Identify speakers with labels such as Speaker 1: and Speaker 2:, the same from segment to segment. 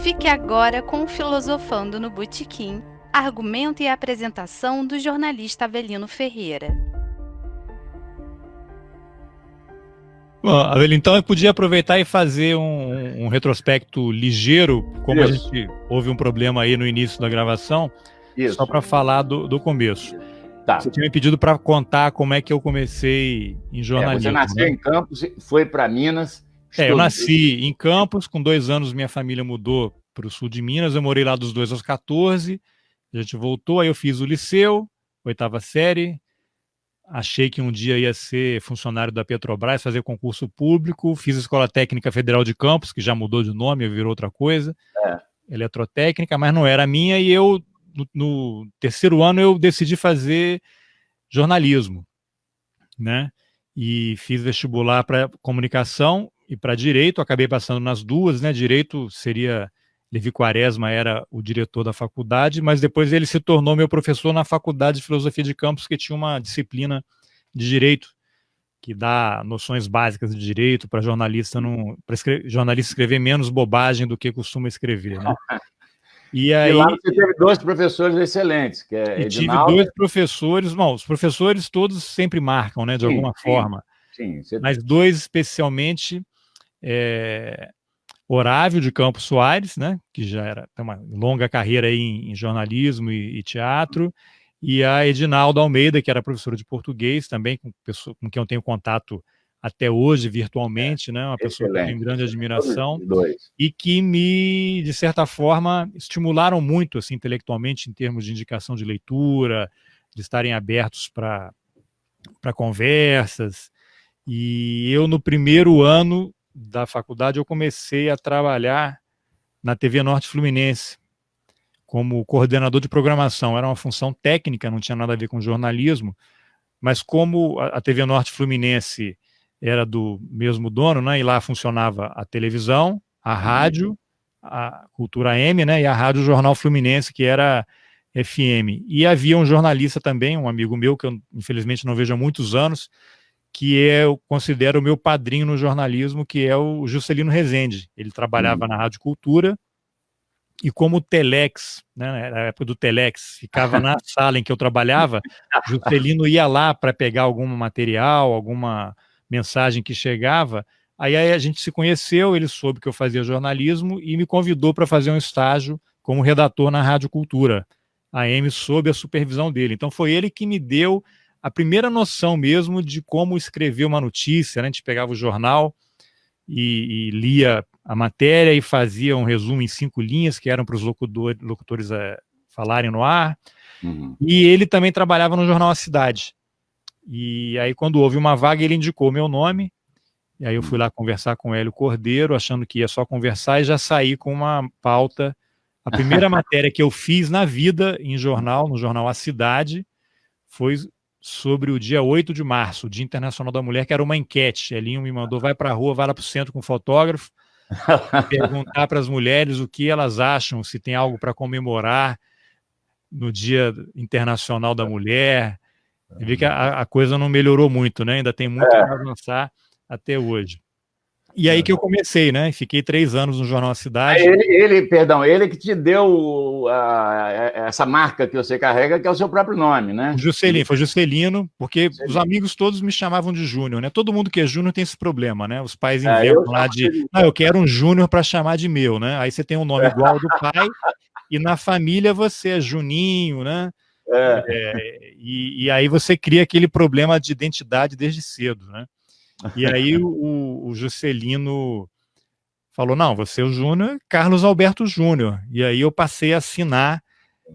Speaker 1: Fique agora com o Filosofando no Botequim, argumento e apresentação do jornalista Avelino Ferreira.
Speaker 2: Bom, Avelino, então eu podia aproveitar e fazer um retrospecto ligeiro, como
Speaker 3: Isso.
Speaker 2: a gente houve um problema aí no início da gravação,
Speaker 3: Isso.
Speaker 2: só para falar do começo.
Speaker 3: Tá.
Speaker 2: Você tinha me pedido para contar como é que eu comecei em jornalismo.
Speaker 3: Você nasceu em Campos, foi para Minas.
Speaker 2: Eu nasci em Campos, com 2 anos minha família mudou para o sul de Minas, eu morei lá dos 2 aos 14, a gente voltou, aí eu fiz o liceu, 8ª série, achei que um dia ia ser funcionário da Petrobras, fazer concurso público, fiz a Escola Técnica Federal de Campos, que já mudou de nome, virou outra coisa, eletrotécnica, mas não era a minha, e eu, no 3º ano, eu decidi fazer jornalismo, né? E fiz vestibular para comunicação e para direito, acabei passando nas duas, né? Direito seria, Levi Quaresma era o diretor da faculdade, mas depois ele se tornou meu professor na Faculdade de Filosofia de Campos, que tinha uma disciplina de direito, que dá noções básicas de direito para jornalista, jornalista escrever menos bobagem do que costuma escrever, né? E aí,
Speaker 3: lá você teve 2 professores excelentes, que é Edinaldo.
Speaker 2: Tive 2 professores, bom, os professores todos sempre marcam, né, de alguma forma.
Speaker 3: Sim.
Speaker 2: Mas 2 especialmente, Orávio de Campos Soares, né, que já tem uma longa carreira aí em jornalismo e teatro, e a Edinaldo Almeida, que era professora de português também, com quem eu tenho contato até hoje, virtualmente, né, uma pessoa que eu tenho grande admiração, e que me, de certa forma, estimularam muito, assim, intelectualmente, em termos de indicação de leitura, de estarem abertos para conversas. E eu, no primeiro ano da faculdade, eu comecei a trabalhar na TV Norte Fluminense, como coordenador de programação. Era uma função técnica, não tinha nada a ver com jornalismo, mas como a TV Norte Fluminense era do mesmo dono, né, e lá funcionava a televisão, a rádio, a Cultura M, né, e a Rádio Jornal Fluminense, que era FM. E havia um jornalista também, um amigo meu, que eu infelizmente não vejo há muitos anos, que eu considero o meu padrinho no jornalismo, que é o Juscelino Rezende. Ele trabalhava na Rádio Cultura, e como o Telex, né, na época do Telex, ficava na sala em que eu trabalhava, Juscelino ia lá para pegar algum material, alguma mensagem que chegava, aí a gente se conheceu, ele soube que eu fazia jornalismo e me convidou para fazer um estágio como redator na Rádio Cultura, AM, sob a supervisão dele. Então foi ele que me deu a primeira noção mesmo de como escrever uma notícia, né? A gente pegava o jornal e lia a matéria e fazia um resumo em 5 linhas, que eram para os locutores falarem no ar. E ele também trabalhava no jornal A Cidade. E aí, quando houve uma vaga, ele indicou meu nome, e aí eu fui lá conversar com o Hélio Cordeiro, achando que ia só conversar, e já saí com uma pauta. A primeira matéria que eu fiz na vida em jornal, no jornal A Cidade, foi sobre o dia 8 de março, o Dia Internacional da Mulher, que era uma enquete. Elinho me mandou, vai para a rua, vai lá para o centro com um fotógrafo, perguntar para as mulheres o que elas acham, se tem algo para comemorar no Dia Internacional da Mulher. Eu vi que a coisa não melhorou muito, né? Ainda tem muito para avançar até hoje. E aí que eu comecei, né? Fiquei 3 anos no Jornal A Cidade.
Speaker 3: Ele que te deu essa marca que você carrega, que é o seu próprio nome, né?
Speaker 2: Juscelino, foi Juscelino, porque os amigos todos me chamavam de Júnior, né? Todo mundo que é Júnior tem esse problema, né? Os pais inventam lá eu quero um Júnior para chamar de meu, né? Aí você tem um nome igual ao do pai, e na família você é Juninho, né? E aí você cria aquele problema de identidade desde cedo, né? E aí o Juscelino falou, não, você é o Júnior, Carlos Alberto Júnior. E aí eu passei a assinar.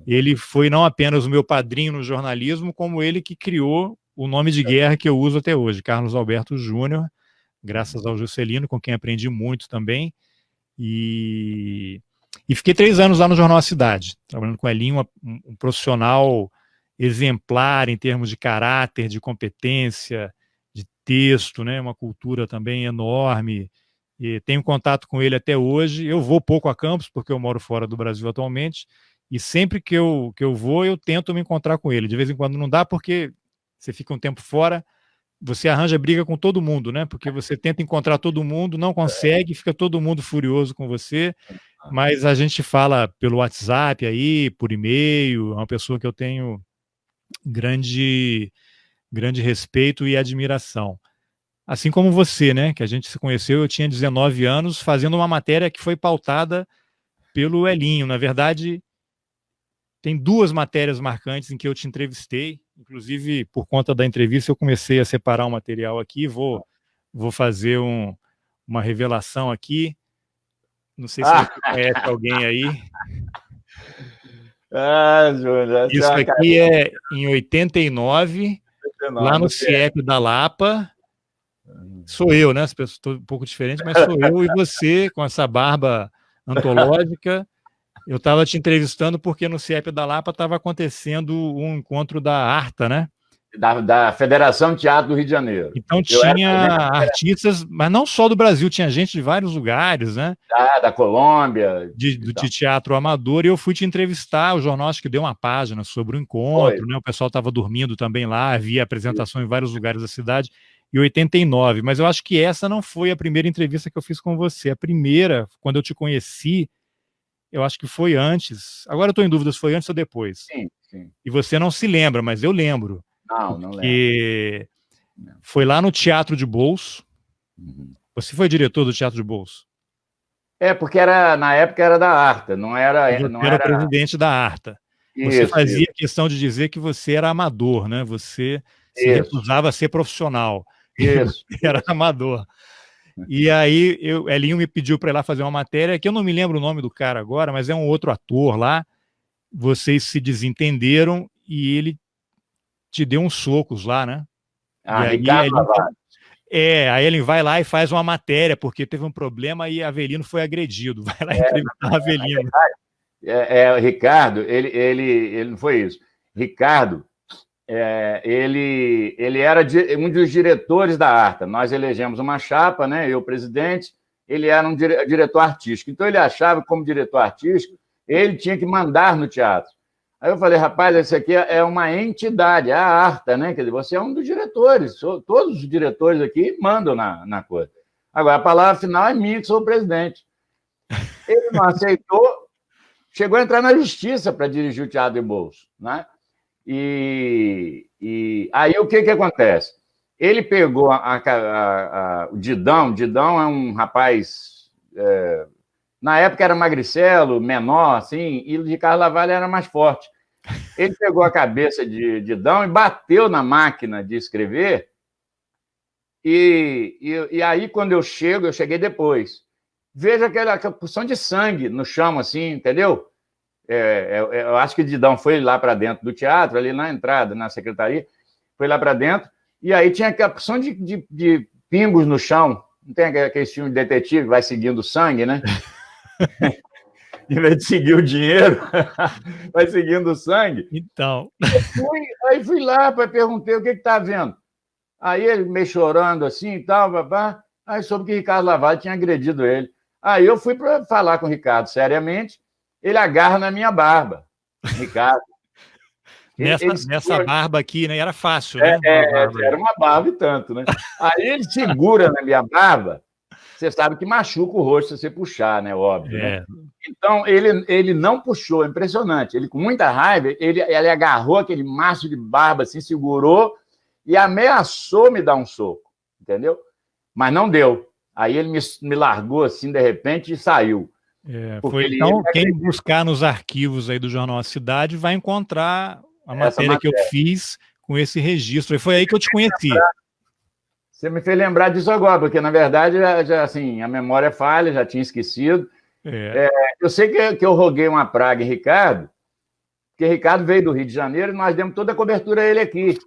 Speaker 2: Ele foi não apenas o meu padrinho no jornalismo, como ele que criou o nome de guerra que eu uso até hoje, Carlos Alberto Júnior, graças ao Juscelino, com quem aprendi muito também. E fiquei 3 anos lá no Jornal A Cidade, trabalhando com o Elinho, um profissional exemplar em termos de caráter, de competência, de texto, né? Uma cultura também enorme. E tenho contato com ele até hoje. Eu vou pouco a Campos, porque eu moro fora do Brasil atualmente, e sempre que eu vou, eu tento me encontrar com ele. De vez em quando não dá, porque você fica um tempo fora, você arranja briga com todo mundo, né? Porque você tenta encontrar todo mundo, não consegue, fica todo mundo furioso com você. mas a gente fala pelo WhatsApp aí, por e-mail, é uma pessoa que eu tenho grande respeito e admiração. Assim como você, né, que a gente se conheceu, eu tinha 19 anos, fazendo uma matéria que foi pautada pelo Elinho. Na verdade, tem 2 matérias marcantes em que eu te entrevistei, inclusive por conta da entrevista eu comecei a separar o material aqui, vou fazer uma revelação aqui, não sei se você conhece alguém aí.
Speaker 3: Júnior,
Speaker 2: Isso aqui é em 89, lá no CIEP da Lapa. Sou eu, né? Estou um pouco diferente, mas sou eu e você, com essa barba antológica. Eu estava te entrevistando porque no CIEP da Lapa estava acontecendo um encontro da ARTA, né?
Speaker 3: Da Federação Teatro do Rio de Janeiro.
Speaker 2: Então tinha artistas, mas não só do Brasil, tinha gente de vários lugares, né?
Speaker 3: Da Colômbia.
Speaker 2: De teatro amador, e eu fui te entrevistar, o jornal acho que deu uma página sobre o encontro, né? O pessoal estava dormindo também lá, havia apresentação em vários lugares da cidade, em 89, mas eu acho que essa não foi a primeira entrevista que eu fiz com você. A primeira, quando eu te conheci, eu acho que foi antes. Agora eu estou em dúvida se foi antes ou depois.
Speaker 3: Sim.
Speaker 2: E você não se lembra, mas eu lembro.
Speaker 3: Não lembro.
Speaker 2: Porque foi lá no Teatro de Bolso. Você foi diretor do Teatro de Bolso?
Speaker 3: Porque na época era da ARTA, não era...
Speaker 2: Era presidente da ARTA. Você fazia questão de dizer que você era amador, né? Você se recusava a ser profissional.
Speaker 3: Isso.
Speaker 2: Era amador. E aí, Elinho me pediu para ir lá fazer uma matéria, que eu não me lembro o nome do cara agora, mas é um outro ator lá. Vocês se desentenderam e ele te deu uns socos lá, né?
Speaker 3: Ricardo Lavardi.
Speaker 2: Aí ele vai lá e faz uma matéria, porque teve um problema e Avelino foi agredido. Vai lá entrevistar o Avelino.
Speaker 3: Ricardo, ele não foi isso. Ricardo, ele era um dos diretores da ARTA. Nós elegemos uma chapa, né? Eu, presidente, ele era um diretor artístico. Então, ele achava que, como diretor artístico, ele tinha que mandar no teatro. Aí eu falei, rapaz, esse aqui é uma entidade, é a ARTA, né? Quer dizer, você é um dos diretores, todos os diretores aqui mandam na coisa. Agora, a palavra final é minha, que sou o presidente. Ele não aceitou, chegou a entrar na justiça para dirigir o Teatro de Bolso, né? E aí o que acontece? Ele pegou o Didão é um rapaz, na época era magricelo, menor, assim, e o Ricardo Lavardi era mais forte. Ele pegou a cabeça de Didão e bateu na máquina de escrever, e aí quando eu cheguei depois, vejo aquela porção de sangue no chão, assim, entendeu? Eu acho que Didão foi lá para dentro do teatro, ali na entrada, na secretaria, foi lá para dentro, e aí tinha aquela porção de pingos no chão. Não tem aquele filme de detetive que vai seguindo o sangue, né? Em vez de seguir o dinheiro, vai seguindo o sangue.
Speaker 2: Então.
Speaker 3: Aí fui lá para perguntar o que está vendo. Aí ele meio chorando assim e tal, papá. Aí soube que Ricardo Lavardi tinha agredido ele. Aí eu fui para falar com o Ricardo seriamente. Ele agarra na minha barba, Ricardo.
Speaker 2: Nessa barba aqui, né? Era fácil, né?
Speaker 3: Era uma barba e tanto, né? Aí ele segura na minha barba. Você sabe que machuca o rosto se você puxar, né? Óbvio. Né? Então, ele não puxou, é impressionante. Ele, com muita raiva, ele agarrou aquele maço de barba, assim, segurou e ameaçou me dar um soco, entendeu? Mas não deu. Aí ele me largou, assim, de repente, e saiu.
Speaker 2: Então, quem buscar nos arquivos aí do Jornal A Cidade vai encontrar a matéria que eu fiz com esse registro. E foi aí que eu te conheci.
Speaker 3: Você me fez lembrar disso agora, porque, na verdade, já assim, a memória falha, já tinha esquecido. Eu sei que eu roguei uma praga em Ricardo, porque Ricardo veio do Rio de Janeiro e nós demos toda a cobertura a ele aqui.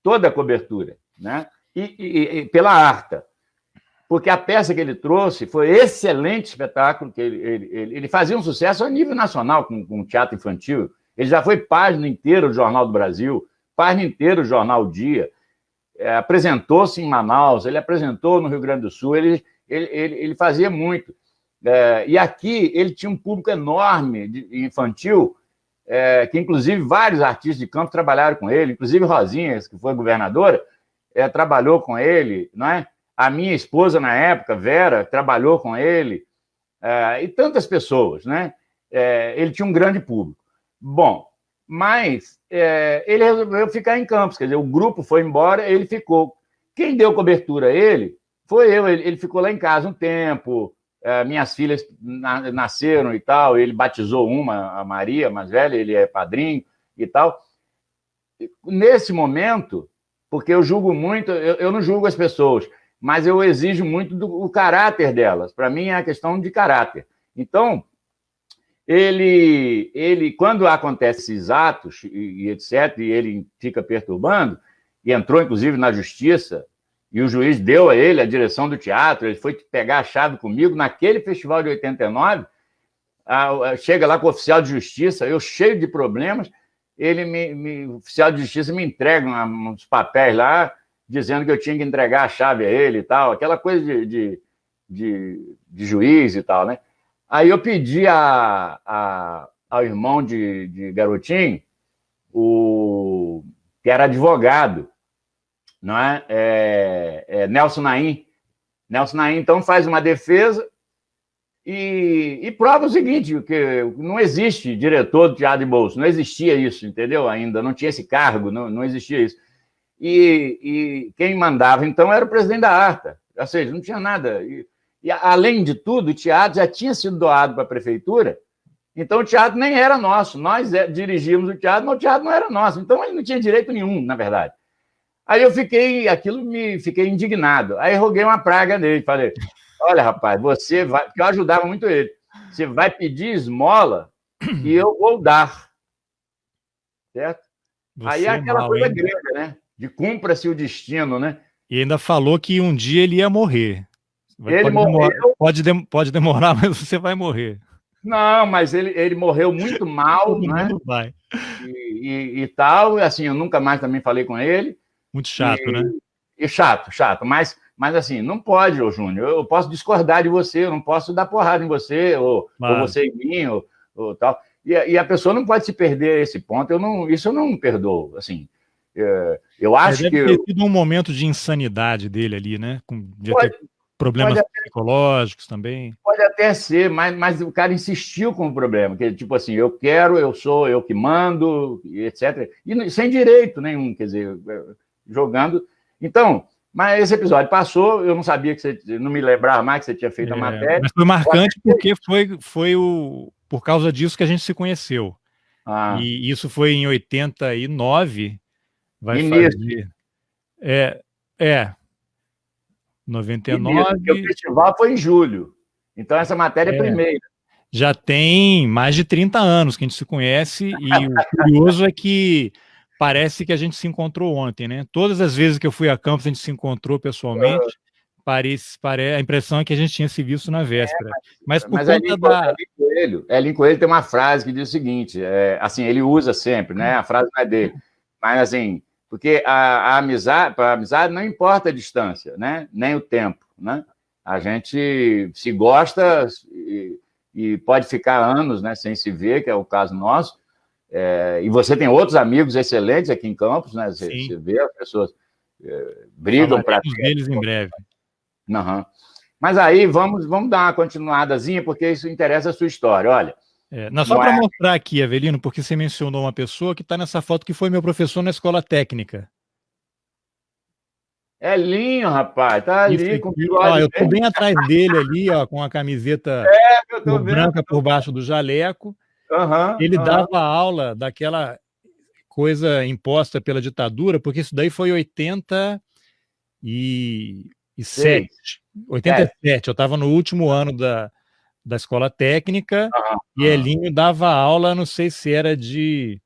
Speaker 3: Toda a cobertura, né? E pela ARTA. Porque a peça que ele trouxe foi excelente espetáculo, que ele fazia um sucesso a nível nacional com teatro infantil. Ele já foi página inteira do Jornal do Brasil, página inteira do Jornal o Dia, apresentou-se em Manaus, ele apresentou no Rio Grande do Sul, ele fazia muito. E aqui ele tinha um público enorme infantil, que inclusive vários artistas de campo trabalharam com ele, inclusive Rosinha, que foi governadora, trabalhou com ele, não é? A minha esposa, na época, Vera, trabalhou com ele. e tantas pessoas, né? Ele tinha um grande público. Bom, mas ele resolveu ficar em Campos, quer dizer, o grupo foi embora, ele ficou. Quem deu cobertura a ele foi eu, ele ficou lá em casa um tempo, minhas filhas nasceram e tal, ele batizou uma, a Maria, mais velha, ele é padrinho e tal. Nesse momento, porque eu julgo muito, eu não julgo as pessoas, mas eu exijo muito do caráter delas. Para mim é a questão de caráter. Então, ele quando acontecem esses atos e etc., e ele fica perturbando, e entrou, inclusive, na justiça, e o juiz deu a ele a direção do teatro, ele foi pegar a chave comigo, naquele festival de 89, chega lá com o oficial de justiça, eu cheio de problemas, o oficial de justiça me entrega uns papéis lá, dizendo que eu tinha que entregar a chave a ele e tal, aquela coisa de juiz e tal, né? Aí eu pedi ao irmão de Garotinho, que era advogado, não é? Nelson Naim. Nelson Naim, então, faz uma defesa e prova o seguinte, que não existe diretor do Teatro de Bolso, não existia isso, entendeu? Ainda não tinha esse cargo, não existia isso. E quem mandava, então, era o presidente da ARTA, ou seja, não tinha nada. E além de tudo, o teatro já tinha sido doado para a prefeitura, então o teatro nem era nosso, nós dirigíamos o teatro, mas o teatro não era nosso, então ele não tinha direito nenhum, na verdade. Aí eu fiquei indignado, aí roguei uma praga nele, falei, olha, rapaz, você vai, porque eu ajudava muito ele, você vai pedir esmola e eu vou dar, certo? Aí é aquela coisa grega, né? De cumpra-se o destino, né?
Speaker 2: E ainda falou que um dia ele ia morrer.
Speaker 3: Ele morreu...
Speaker 2: Pode demorar, mas você vai morrer.
Speaker 3: Não, mas ele morreu muito mal,
Speaker 2: Todo
Speaker 3: né?
Speaker 2: mundo vai.
Speaker 3: E tal, assim, eu nunca mais também falei com ele.
Speaker 2: Muito chato, né?
Speaker 3: E chato, mas assim, não pode, ô Júnior, eu posso discordar de você, eu não posso dar porrada em você, ou você em mim, ou tal. E a pessoa não pode se perder a esse ponto, isso eu não perdoo, assim. Eu acho que...
Speaker 2: Deve ter sido um momento de insanidade dele ali, né? Devia ter problemas psicológicos também.
Speaker 3: Pode até ser, mas o cara insistiu com o problema, que tipo assim, eu quero, eu sou eu que mando, etc. E sem direito nenhum, quer dizer, jogando. Então, mas esse episódio passou, eu não sabia que você, não me lembrava mais que você tinha feito a matéria.
Speaker 2: Mas foi marcante porque foi por causa disso que a gente se conheceu. E isso foi em 89, vai fazer... 99...
Speaker 3: Porque o festival foi em julho. Então, essa matéria é primeira.
Speaker 2: Já tem mais de 30 anos que a gente se conhece, e o curioso é que parece que a gente se encontrou ontem, né? Todas as vezes que eu fui a Campos, a gente se encontrou pessoalmente, a impressão é que a gente tinha se visto na véspera. Mas por conta da...
Speaker 3: Elinho Coelho tem uma frase que diz o seguinte, assim, ele usa sempre, né? A frase não é dele, mas assim... Porque para a amizade não importa a distância, né? Nem o tempo, né? A gente se gosta e pode ficar anos, né, sem se ver, que é o caso nosso. E você tem outros amigos excelentes aqui em Campos, né? Você vê as pessoas brigam para
Speaker 2: eles em breve.
Speaker 3: Uhum. Mas aí vamos dar uma continuadazinha, porque isso interessa a sua história. Olha.
Speaker 2: Só para mostrar aqui, Avelino, porque você mencionou uma pessoa que está nessa foto que foi meu professor na escola técnica.
Speaker 3: Elinho, rapaz, tá ali com o
Speaker 2: bigode. Eu estou bem atrás dele ali, ó, com a camiseta branca por baixo do jaleco. Ele dava aula daquela coisa imposta pela ditadura, porque isso daí foi 87. 87, eu estava no último ano da escola técnica, e Elinho dava aula, não sei se era de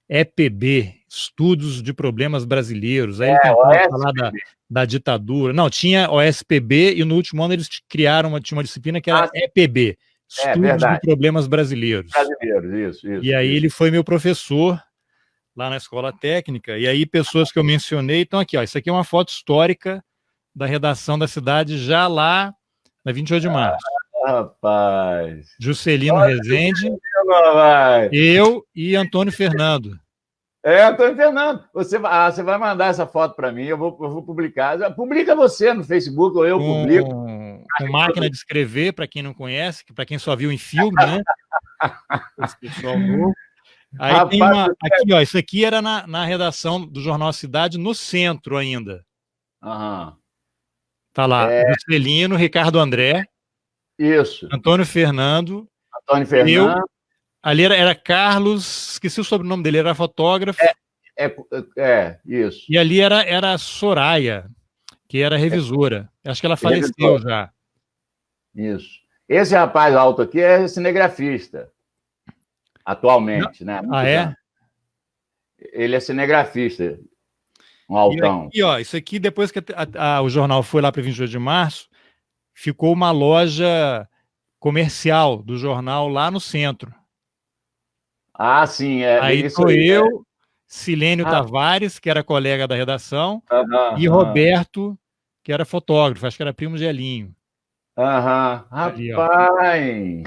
Speaker 2: EPB, Estudos de Problemas Brasileiros, aí ele tentava falar da ditadura, não, tinha OSPB, e no último ano eles criaram tinha uma disciplina que era EPB, Estudos de Problemas Brasileiros.
Speaker 3: Isso.
Speaker 2: E aí ele foi meu professor lá na escola técnica, e aí pessoas que eu mencionei, então aqui, ó, isso aqui é uma foto histórica da redação da cidade, já lá na 28 de março.
Speaker 3: Rapaz.
Speaker 2: Juscelino Rezende, eu e Antônio Fernando.
Speaker 3: Antônio Fernando. Você vai mandar essa foto para mim, eu vou publicar. Publica você no Facebook, ou eu publico.
Speaker 2: com máquina de escrever, para quem não conhece, para quem só viu em filme, né? Esse pessoal novo. Aí
Speaker 3: Rapaz,
Speaker 2: tem uma. Aqui, ó, isso aqui era na redação do Jornal Cidade, no centro ainda.
Speaker 3: Aham.
Speaker 2: Tá lá,
Speaker 3: É,
Speaker 2: Juscelino, Ricardo André,
Speaker 3: isso.
Speaker 2: Antônio Fernando,
Speaker 3: Antônio
Speaker 2: eu.
Speaker 3: Fernando.
Speaker 2: Ali era Carlos, esqueci o sobrenome dele, era fotógrafo.
Speaker 3: Isso.
Speaker 2: E ali era a Soraya, que era revisora. Acho que ela faleceu
Speaker 3: Revisor.
Speaker 2: já.
Speaker 3: Isso. Esse rapaz alto aqui é cinegrafista, atualmente, né? Há muitos
Speaker 2: Ah, é?
Speaker 3: anos. Ele é cinegrafista, um
Speaker 2: E
Speaker 3: altão.
Speaker 2: aqui, ó, isso aqui, depois que o jornal foi lá para 28 de março, ficou uma loja comercial do jornal lá no centro.
Speaker 3: Ah, sim,
Speaker 2: Aí
Speaker 3: isso
Speaker 2: estou
Speaker 3: aí.
Speaker 2: eu, Silênio
Speaker 3: Ah,
Speaker 2: Tavares, que era colega da redação,
Speaker 3: aham,
Speaker 2: e Roberto, que era fotógrafo, acho que era primo de Elinho.
Speaker 3: aham.
Speaker 2: Ali, ó.
Speaker 3: Rapaz,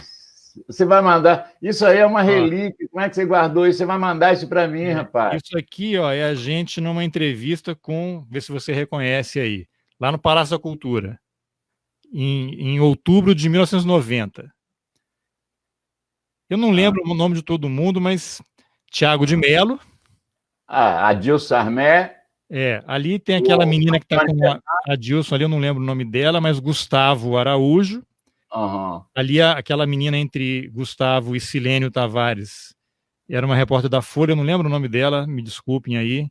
Speaker 3: você vai mandar. Isso aí é uma
Speaker 2: Ó,
Speaker 3: relíquia. Como é que você guardou isso? Você vai mandar isso para mim, rapaz.
Speaker 2: isso aqui, ó, é a gente numa entrevista com, vê se você reconhece aí, lá no Palácio da Cultura, em outubro de 1990. Eu não lembro o nome de todo mundo, mas Tiago de Mello.
Speaker 3: Adilson Sarmé.
Speaker 2: Ali tem aquela menina que está com a Dilson ali, eu não lembro o nome dela, mas Gustavo Araújo.
Speaker 3: Aham.
Speaker 2: Ali aquela menina entre Gustavo e Silênio Tavares. Era uma repórter da Folha, eu não lembro o nome dela, me desculpem aí.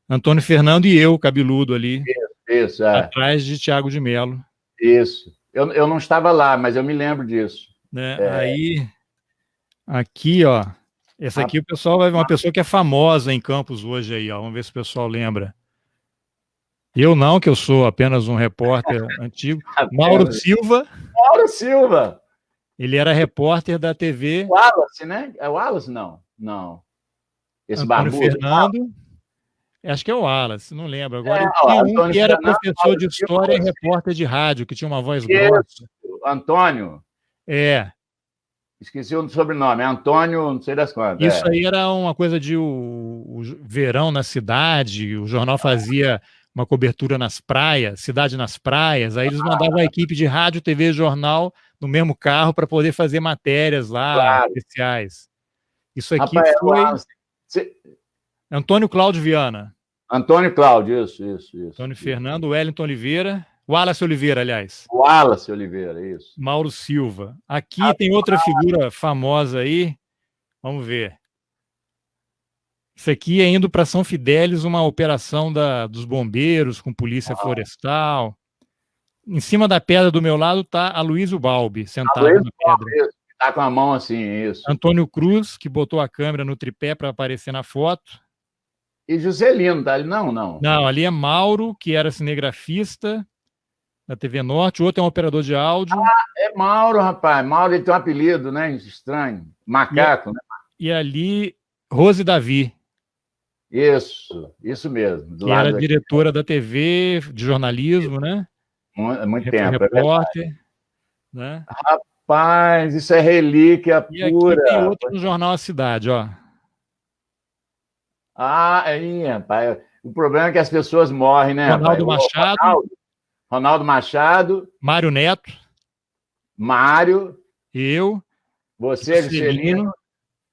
Speaker 2: Antônio Fernando e eu, cabeludo ali,
Speaker 3: Isso,
Speaker 2: atrás de Tiago de Mello.
Speaker 3: Isso. Eu não estava lá, mas eu me lembro disso.
Speaker 2: Né? Aí, aqui, ó. Essa aqui o pessoal vai ver uma pessoa que é famosa em Campos hoje aí, ó. Vamos ver se o pessoal lembra. Eu não, que eu sou apenas um repórter antigo. Mauro Silva.
Speaker 3: Mauro Silva.
Speaker 2: Ele era repórter da TV.
Speaker 3: Wallace, né? É o Wallace? Não. Não. Esse
Speaker 2: Antônio
Speaker 3: barbudo.
Speaker 2: Fernando. Acho que é o Wallace, não lembro. Agora,
Speaker 3: ó,
Speaker 2: tinha um que era
Speaker 3: Fernando,
Speaker 2: professor de história e repórter de rádio, que tinha uma voz
Speaker 3: Isso.
Speaker 2: grossa.
Speaker 3: Antônio. Esqueci o sobrenome. É Antônio, não sei das quantas.
Speaker 2: Isso aí era uma coisa de o verão na cidade, o jornal fazia uma cobertura nas praias, cidade nas praias, aí eles mandavam a equipe de rádio, TV e jornal no mesmo carro para poder fazer matérias lá, especiais. Isso aqui foi Antônio Cláudio Viana.
Speaker 3: Antônio Cláudio, isso.
Speaker 2: Antônio Fernando, Wellington Oliveira, Wallace Oliveira, aliás.
Speaker 3: Wallace Oliveira, isso.
Speaker 2: Mauro Silva. Aqui tem outra figura famosa aí, vamos ver. Isso aqui é indo para São Fidélis, uma operação dos bombeiros com polícia florestal. Em cima da pedra do meu lado está Aloysio Balbi, sentado na pedra.
Speaker 3: Está com a mão assim, isso.
Speaker 2: Antônio Cruz, que botou a câmera no tripé para aparecer na foto.
Speaker 3: E Juscelino, tá ali? Não.
Speaker 2: Não, ali é Mauro, que era cinegrafista da TV Norte. O outro é um operador de áudio.
Speaker 3: É Mauro, rapaz. Mauro, ele tem um apelido, né? Estranho. Macaco, né?
Speaker 2: E ali, Rose Davi.
Speaker 3: Isso mesmo.
Speaker 2: Que era diretora da TV, de jornalismo, né?
Speaker 3: Muito tempo.
Speaker 2: Repórter, né?
Speaker 3: Rapaz, isso é relíquia pura.
Speaker 2: E aqui tem outro no Jornal A Cidade, ó.
Speaker 3: Aí, rapaz. O problema é que as pessoas morrem, né?
Speaker 2: Ronaldo Machado.
Speaker 3: Ronaldo Machado.
Speaker 2: Mário Neto.
Speaker 3: Mário.
Speaker 2: Eu.
Speaker 3: Você, Juscelino.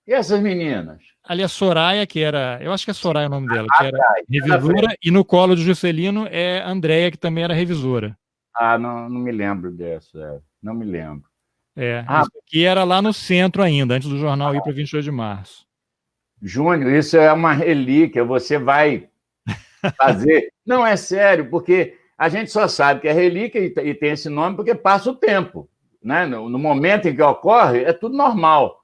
Speaker 3: E essas meninas?
Speaker 2: Ali a Soraya, que era... Eu acho que é Soraya o nome dela, que era revisora. E no colo de Juscelino é a Andréia, que também era revisora.
Speaker 3: Não me lembro dessa. Não me lembro.
Speaker 2: Isso aqui era lá no centro ainda, antes do jornal ir para 28 de março.
Speaker 3: Júnior, isso é uma relíquia. Você vai fazer... Não, é sério, porque a gente só sabe que é relíquia e tem esse nome porque passa o tempo. Né? No momento em que ocorre, é tudo normal.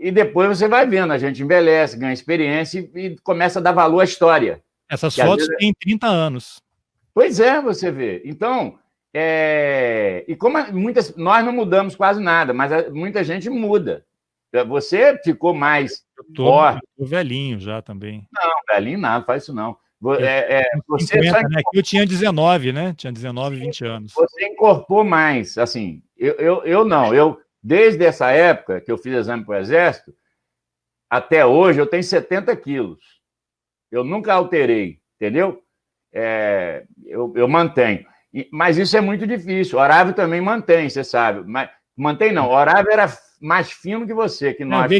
Speaker 3: E depois você vai vendo, a gente envelhece, ganha experiência e começa a dar valor à história.
Speaker 2: Essas fotos têm 30 anos.
Speaker 3: Pois é, você vê. Então, e como nós não mudamos quase nada, mas muita gente muda. Você ficou mais forte.
Speaker 2: Eu tô velhinho já também.
Speaker 3: Não, velhinho nada, faz isso não. Você
Speaker 2: 50, né? Aqui eu tinha 19, né? Tinha 19, 20 anos.
Speaker 3: Você incorporou mais, assim, eu não, desde essa época que eu fiz exame para o Exército, até hoje eu tenho 70 quilos. Eu nunca alterei, entendeu? Eu mantenho. Mas isso é muito difícil. Horário também mantém, você sabe. Mas, mantém não, horário era mais fino que você, que nós.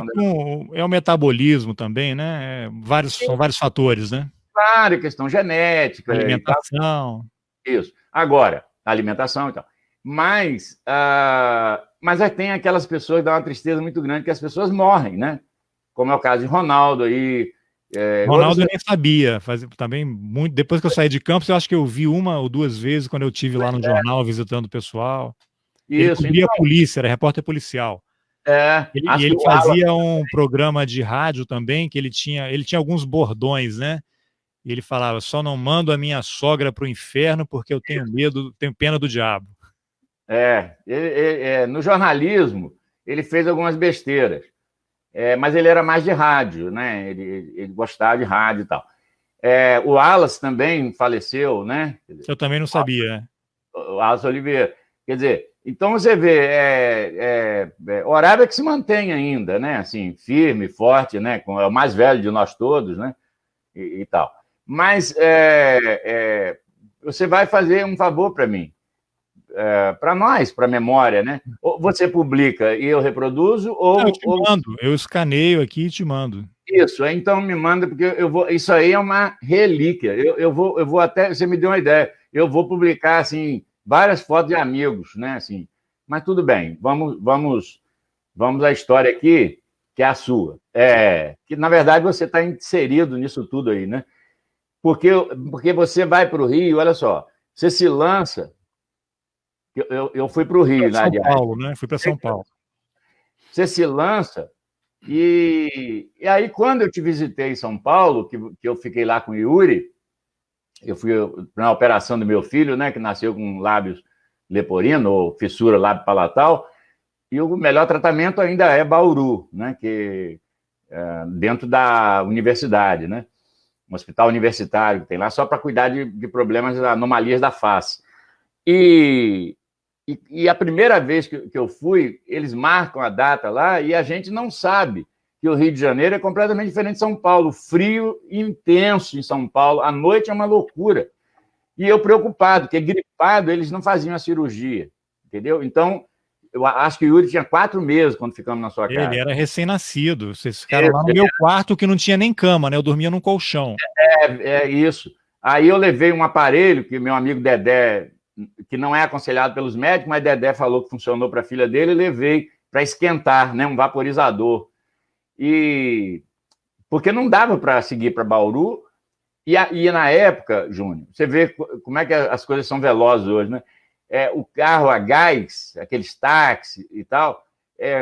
Speaker 2: É o metabolismo também, né? São vários fatores, né?
Speaker 3: Claro, questão genética.
Speaker 2: Alimentação.
Speaker 3: Isso. Agora, alimentação e tal. Mas aí tem aquelas pessoas que dão uma tristeza muito grande, que as pessoas morrem, né? Como é o caso de Ronaldo aí.
Speaker 2: Ronaldo eu nem sabia. Também muito. Depois que eu saí de Campos, eu acho que eu vi 1 ou 2 vezes quando eu estive lá no jornal visitando o pessoal. Ele cobria a polícia, era repórter policial. Ele fazia um programa de rádio também, que ele tinha alguns bordões, né? E ele falava: só não mando a minha sogra para o inferno porque eu tenho medo, tenho pena do diabo.
Speaker 3: No jornalismo, ele fez algumas besteiras, mas ele era mais de rádio, né? Ele gostava de rádio e tal. O Wallace também faleceu, né?
Speaker 2: Eu também não sabia.
Speaker 3: O Wallace Oliveira. Quer dizer, então você vê, Horário é que se mantém ainda, né? Assim, firme, forte, né? É o mais velho de nós todos, né? E tal. Mas você vai fazer um favor para mim, para nós, para a memória, né? Ou você publica e eu reproduzo, ou...
Speaker 2: Eu te mando, eu escaneio aqui e te mando.
Speaker 3: Isso, então me manda, porque isso aí é uma relíquia. Eu vou até... Você me deu uma ideia. Eu vou publicar, assim, várias fotos de amigos, né? Assim, mas tudo bem, vamos à história aqui, que é a sua. Que, na verdade, você está inserido nisso tudo aí, né? Porque você vai para o Rio, olha só, você se lança... Eu fui para o Rio,
Speaker 2: São Paulo, né? Fui para São Paulo.
Speaker 3: Você se lança, e aí, quando eu te visitei em São Paulo, que eu fiquei lá com o Yuri, eu fui na operação do meu filho, né, que nasceu com lábios leporino, ou fissura lábio-palatal, e o melhor tratamento ainda é Bauru, né, que dentro da universidade, né? Um hospital universitário que tem lá, só para cuidar de problemas, anomalias da face. E a primeira vez que eu fui, eles marcam a data lá e a gente não sabe que o Rio de Janeiro é completamente diferente de São Paulo. Frio intenso em São Paulo, à noite é uma loucura. E eu preocupado, porque gripado eles não faziam a cirurgia, entendeu? Então, eu acho que o Yuri tinha 4 meses quando ficamos na sua casa.
Speaker 2: Ele era recém-nascido. Vocês ficaram lá no meu quarto, que não tinha nem cama, né? Eu dormia num colchão.
Speaker 3: Isso. Aí eu levei um aparelho que meu amigo Dedé, que não é aconselhado pelos médicos, mas Dedé falou que funcionou para a filha dele, e levei para esquentar, né? Um vaporizador. Porque não dava para seguir para Bauru. E na época, Júnior, você vê como é que as coisas são velozes hoje, né? O carro a gás, aqueles táxis e tal,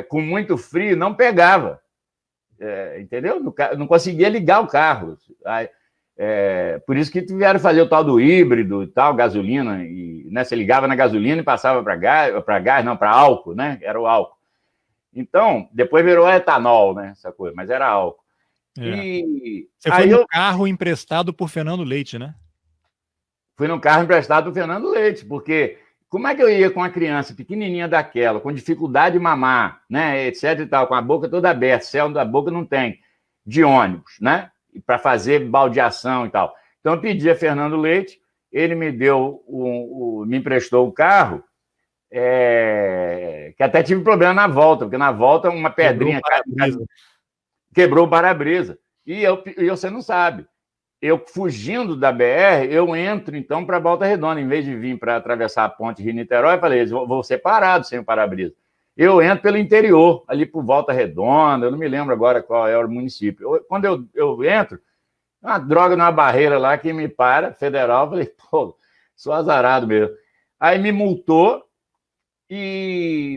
Speaker 3: com muito frio, não pegava. Entendeu? Não conseguia ligar o carro. Por isso que tiveram fazer o tal do híbrido e tal, gasolina, e, né, você ligava na gasolina e passava para álcool, né? Era o álcool. Então, depois virou etanol, né? Essa coisa, mas era álcool.
Speaker 2: Você foi no carro emprestado por Fernando Leite, né?
Speaker 3: Fui no carro emprestado por Fernando Leite, porque como é que eu ia com uma criança pequenininha daquela, com dificuldade de mamar, né, etc e tal, com a boca toda aberta, céu da boca não tem, de ônibus, né, para fazer baldeação e tal. Então eu pedi a Fernando Leite, ele me deu, me emprestou o carro, que até tive problema na volta, porque na volta uma pedrinha quebrou o para-brisa. E você não sabe. Eu, fugindo da BR, eu entro, então, para Volta Redonda. Em vez de vir para atravessar a ponte Rio-Niterói, eu falei, vou ser parado sem o para-brisa. Eu entro pelo interior, ali por Volta Redonda, eu não me lembro agora qual é o município. Quando eu entro, uma droga numa barreira lá que me para, federal, eu falei, pô, sou azarado mesmo. Aí me multou,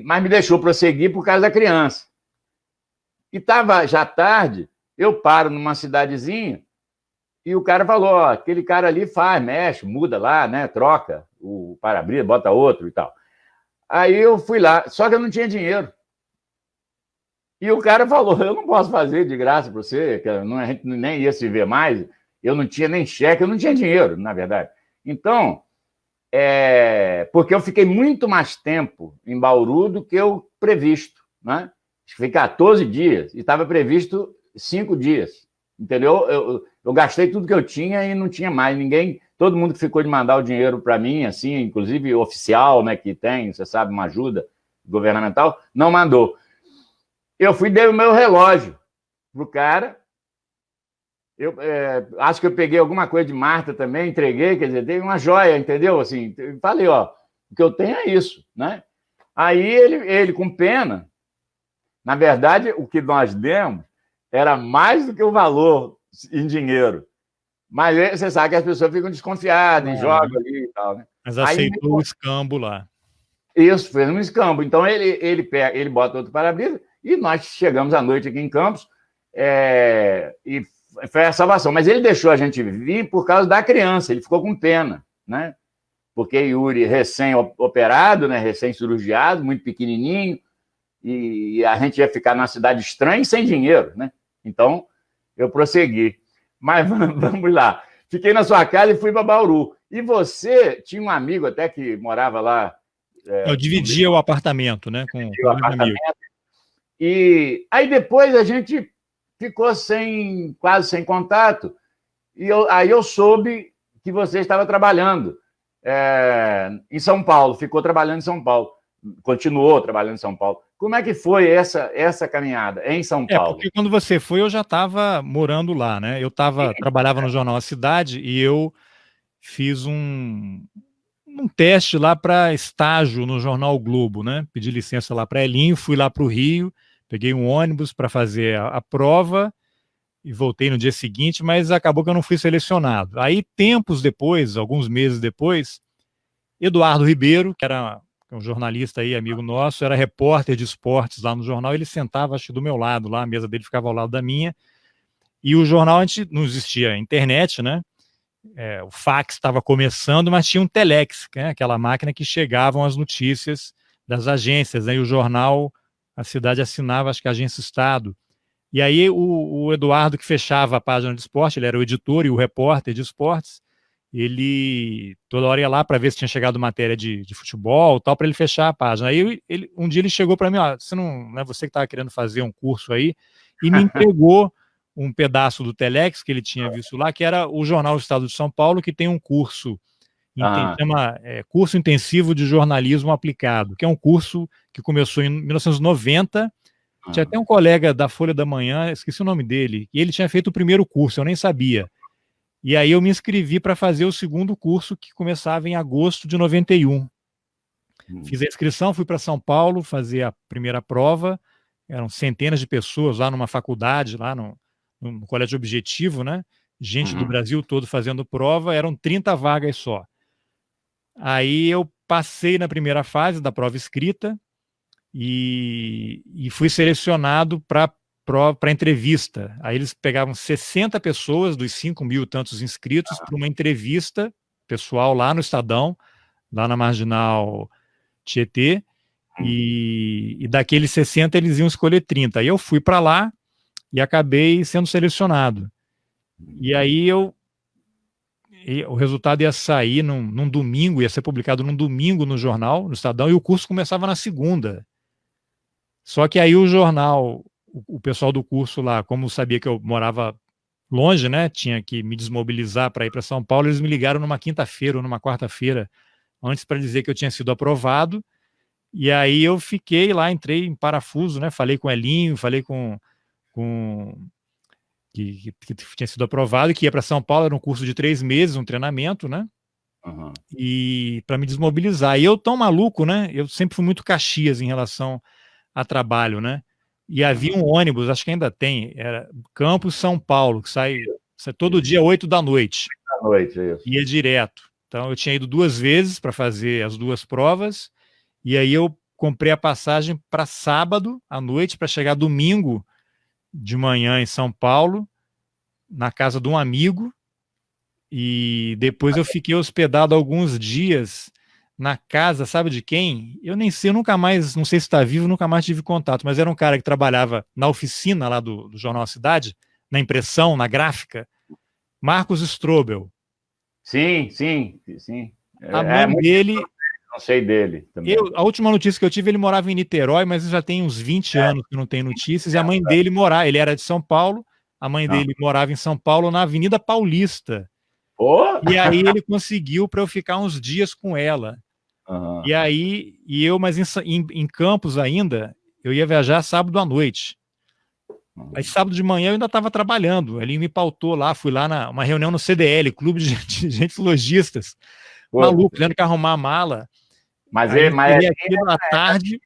Speaker 3: mas me deixou prosseguir por causa da criança. E estava já tarde, eu paro numa cidadezinha, e o cara falou, ó, aquele cara ali mexe, muda lá, né, troca o para-brisa, bota outro e tal. Aí eu fui lá, só que eu não tinha dinheiro. E o cara falou, eu não posso fazer de graça para você, que a gente nem ia se ver mais, eu não tinha nem cheque, eu não tinha dinheiro, na verdade. Então, porque eu fiquei muito mais tempo em Bauru do que eu previsto, né? Fiquei 14 dias e estava previsto 5 dias, entendeu? Eu gastei tudo que eu tinha e não tinha mais. Ninguém todo mundo que ficou de mandar o dinheiro para mim, assim, inclusive oficial, né, que tem, você sabe, uma ajuda governamental, não mandou. Eu fui, dei o meu relógio pro cara, eu acho que eu peguei alguma coisa de Marta também, entreguei, quer dizer, dei uma joia, entendeu? Assim, falei, ó, o que eu tenho é isso, né? Aí ele com pena, na verdade, o que nós demos era mais do que o valor em dinheiro. Mas você sabe que as pessoas ficam desconfiadas e jogam ali e tal, né?
Speaker 2: Mas aceitou o escambo lá.
Speaker 3: Isso, fez um escambo. Então ele bota outro para-brisa e nós chegamos à noite aqui em Campos e foi a salvação. Mas ele deixou a gente vir por causa da criança, ele ficou com pena, né? Porque Yuri recém-operado, né? Recém-cirurgiado, muito pequenininho, e a gente ia ficar numa cidade estranha e sem dinheiro, né? Então eu prossegui. Mas vamos lá. Fiquei na sua casa e fui para Bauru. E você tinha um amigo até que morava lá.
Speaker 2: Eu dividia o apartamento, né? Com o apartamento.
Speaker 3: E aí depois a gente ficou quase sem contato. E aí eu soube que você estava trabalhando em São Paulo, ficou trabalhando em São Paulo, continuou trabalhando em São Paulo. Como é que foi essa caminhada em São Paulo?
Speaker 2: Porque quando você foi, eu já estava morando lá, né? Eu trabalhava no jornal A Cidade e eu fiz um teste lá para estágio no jornal o Globo, né? Pedi licença lá para Elinho, fui lá para o Rio, peguei um ônibus para fazer a prova e voltei no dia seguinte, mas acabou que eu não fui selecionado. Aí, tempos depois, alguns meses depois, Eduardo Ribeiro, que era um jornalista aí, amigo nosso, era repórter de esportes lá no jornal, ele sentava, acho que do meu lado lá, a mesa dele ficava ao lado da minha, e o jornal, não existia internet, né? O fax estava começando, mas tinha um telex, né? Aquela máquina que chegavam as notícias das agências, né? E o jornal, a cidade assinava, acho que a Agência Estado. E aí o Eduardo, que fechava a página de esporte, ele era o editor e o repórter de esportes, ele toda hora ia lá para ver se tinha chegado matéria de futebol, tal, para ele fechar a página. Aí um dia ele chegou para mim, ó, não é você que estava querendo fazer um curso aí, e me entregou um pedaço do telex que ele tinha visto lá, que era o Jornal do Estado de São Paulo, que tem um curso, chama Curso Intensivo de Jornalismo Aplicado, que é um curso que começou em 1990. Tinha até um colega da Folha da Manhã, esqueci o nome dele, e ele tinha feito o primeiro curso, eu nem sabia. E aí eu me inscrevi para fazer o segundo curso, que começava em agosto de 91. Fiz a inscrição, fui para São Paulo fazer a primeira prova, eram centenas de pessoas lá numa faculdade, lá no Colégio Objetivo, né? Gente do Brasil todo fazendo prova, eram 30 vagas só. Aí eu passei na primeira fase da prova escrita e fui selecionado para entrevista. Aí eles pegavam 60 pessoas dos 5 mil tantos inscritos para uma entrevista pessoal lá no Estadão, lá na Marginal Tietê, e daqueles 60 eles iam escolher 30. Aí eu fui para lá e acabei sendo selecionado. E aí o resultado ia sair num domingo, ia ser publicado num domingo no jornal, no Estadão, e o curso começava na segunda. Só que aí o jornal, o pessoal do curso lá, como sabia que eu morava longe, né, tinha que me desmobilizar para ir para São Paulo, eles me ligaram numa quinta-feira ou numa quarta-feira, antes para dizer que eu tinha sido aprovado, e aí eu fiquei lá, entrei em parafuso, né, falei com o Elinho, falei com que tinha sido aprovado, que ia para São Paulo, era um curso de 3 meses, um treinamento, né, e para me desmobilizar. E eu tão maluco, né, eu sempre fui muito Caxias em relação a trabalho, né, e havia um ônibus, acho que ainda tem, era Campos São Paulo, que sai todo dia 8 da noite.
Speaker 3: Isso.
Speaker 2: Ia direto. Então eu tinha ido 2 vezes para fazer as 2 provas, e aí eu comprei a passagem para sábado à noite, para chegar domingo de manhã em São Paulo, na casa de um amigo, e depois eu fiquei hospedado alguns dias na casa, sabe de quem? Eu nem sei, eu nunca mais, não sei se está vivo, nunca mais tive contato, mas era um cara que trabalhava na oficina lá do Jornal A Cidade, na impressão, na gráfica, Marcos Strobel.
Speaker 3: Sim.
Speaker 2: A mãe dele...
Speaker 3: Não sei dele também.
Speaker 2: A última notícia que eu tive, ele morava em Niterói, mas já tem uns 20 anos que não tem notícias, e a mãe dele ele era de São Paulo, a mãe dele morava em São Paulo, na Avenida Paulista.
Speaker 3: Oh!
Speaker 2: E aí ele conseguiu para eu ficar uns dias com ela.
Speaker 3: Uhum.
Speaker 2: E aí, mas em Campos ainda, eu ia viajar sábado à noite. Aí sábado de manhã eu ainda estava trabalhando. Ele me pautou lá, fui lá uma reunião no CDL, Clube de Gentes Logistas. Maluco, tendo que arrumar a mala.
Speaker 3: Mas
Speaker 2: aí eu cheguei
Speaker 3: é
Speaker 2: aqui à tarde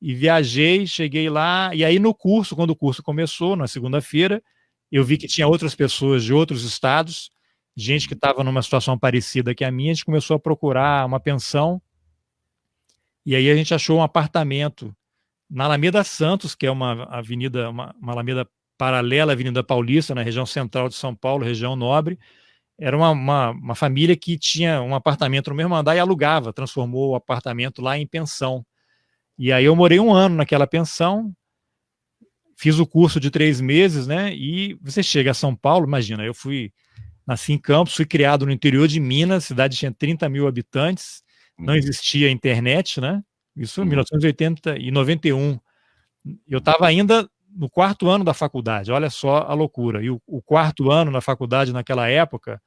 Speaker 2: e viajei, cheguei lá. E aí no curso, quando o curso começou, na segunda-feira, eu vi que tinha outras pessoas de outros estados, gente que estava numa situação parecida que a minha. A gente começou a procurar uma pensão. E aí a gente achou um apartamento na Alameda Santos, que é uma avenida, uma alameda paralela à Avenida Paulista, na região central de São Paulo, região nobre. Era uma família que tinha um apartamento no mesmo andar e alugava, transformou o apartamento lá em pensão. E aí eu morei 1 ano naquela pensão, fiz o curso de 3 meses, né? E você chega a São Paulo, imagina, nasci em Campos, fui criado no interior de Minas, a cidade tinha 30 mil habitantes, não existia internet, né? Isso em 1980 e 91. Eu estava ainda no 4º ano da faculdade, olha só a loucura. E o 4º ano da faculdade naquela época,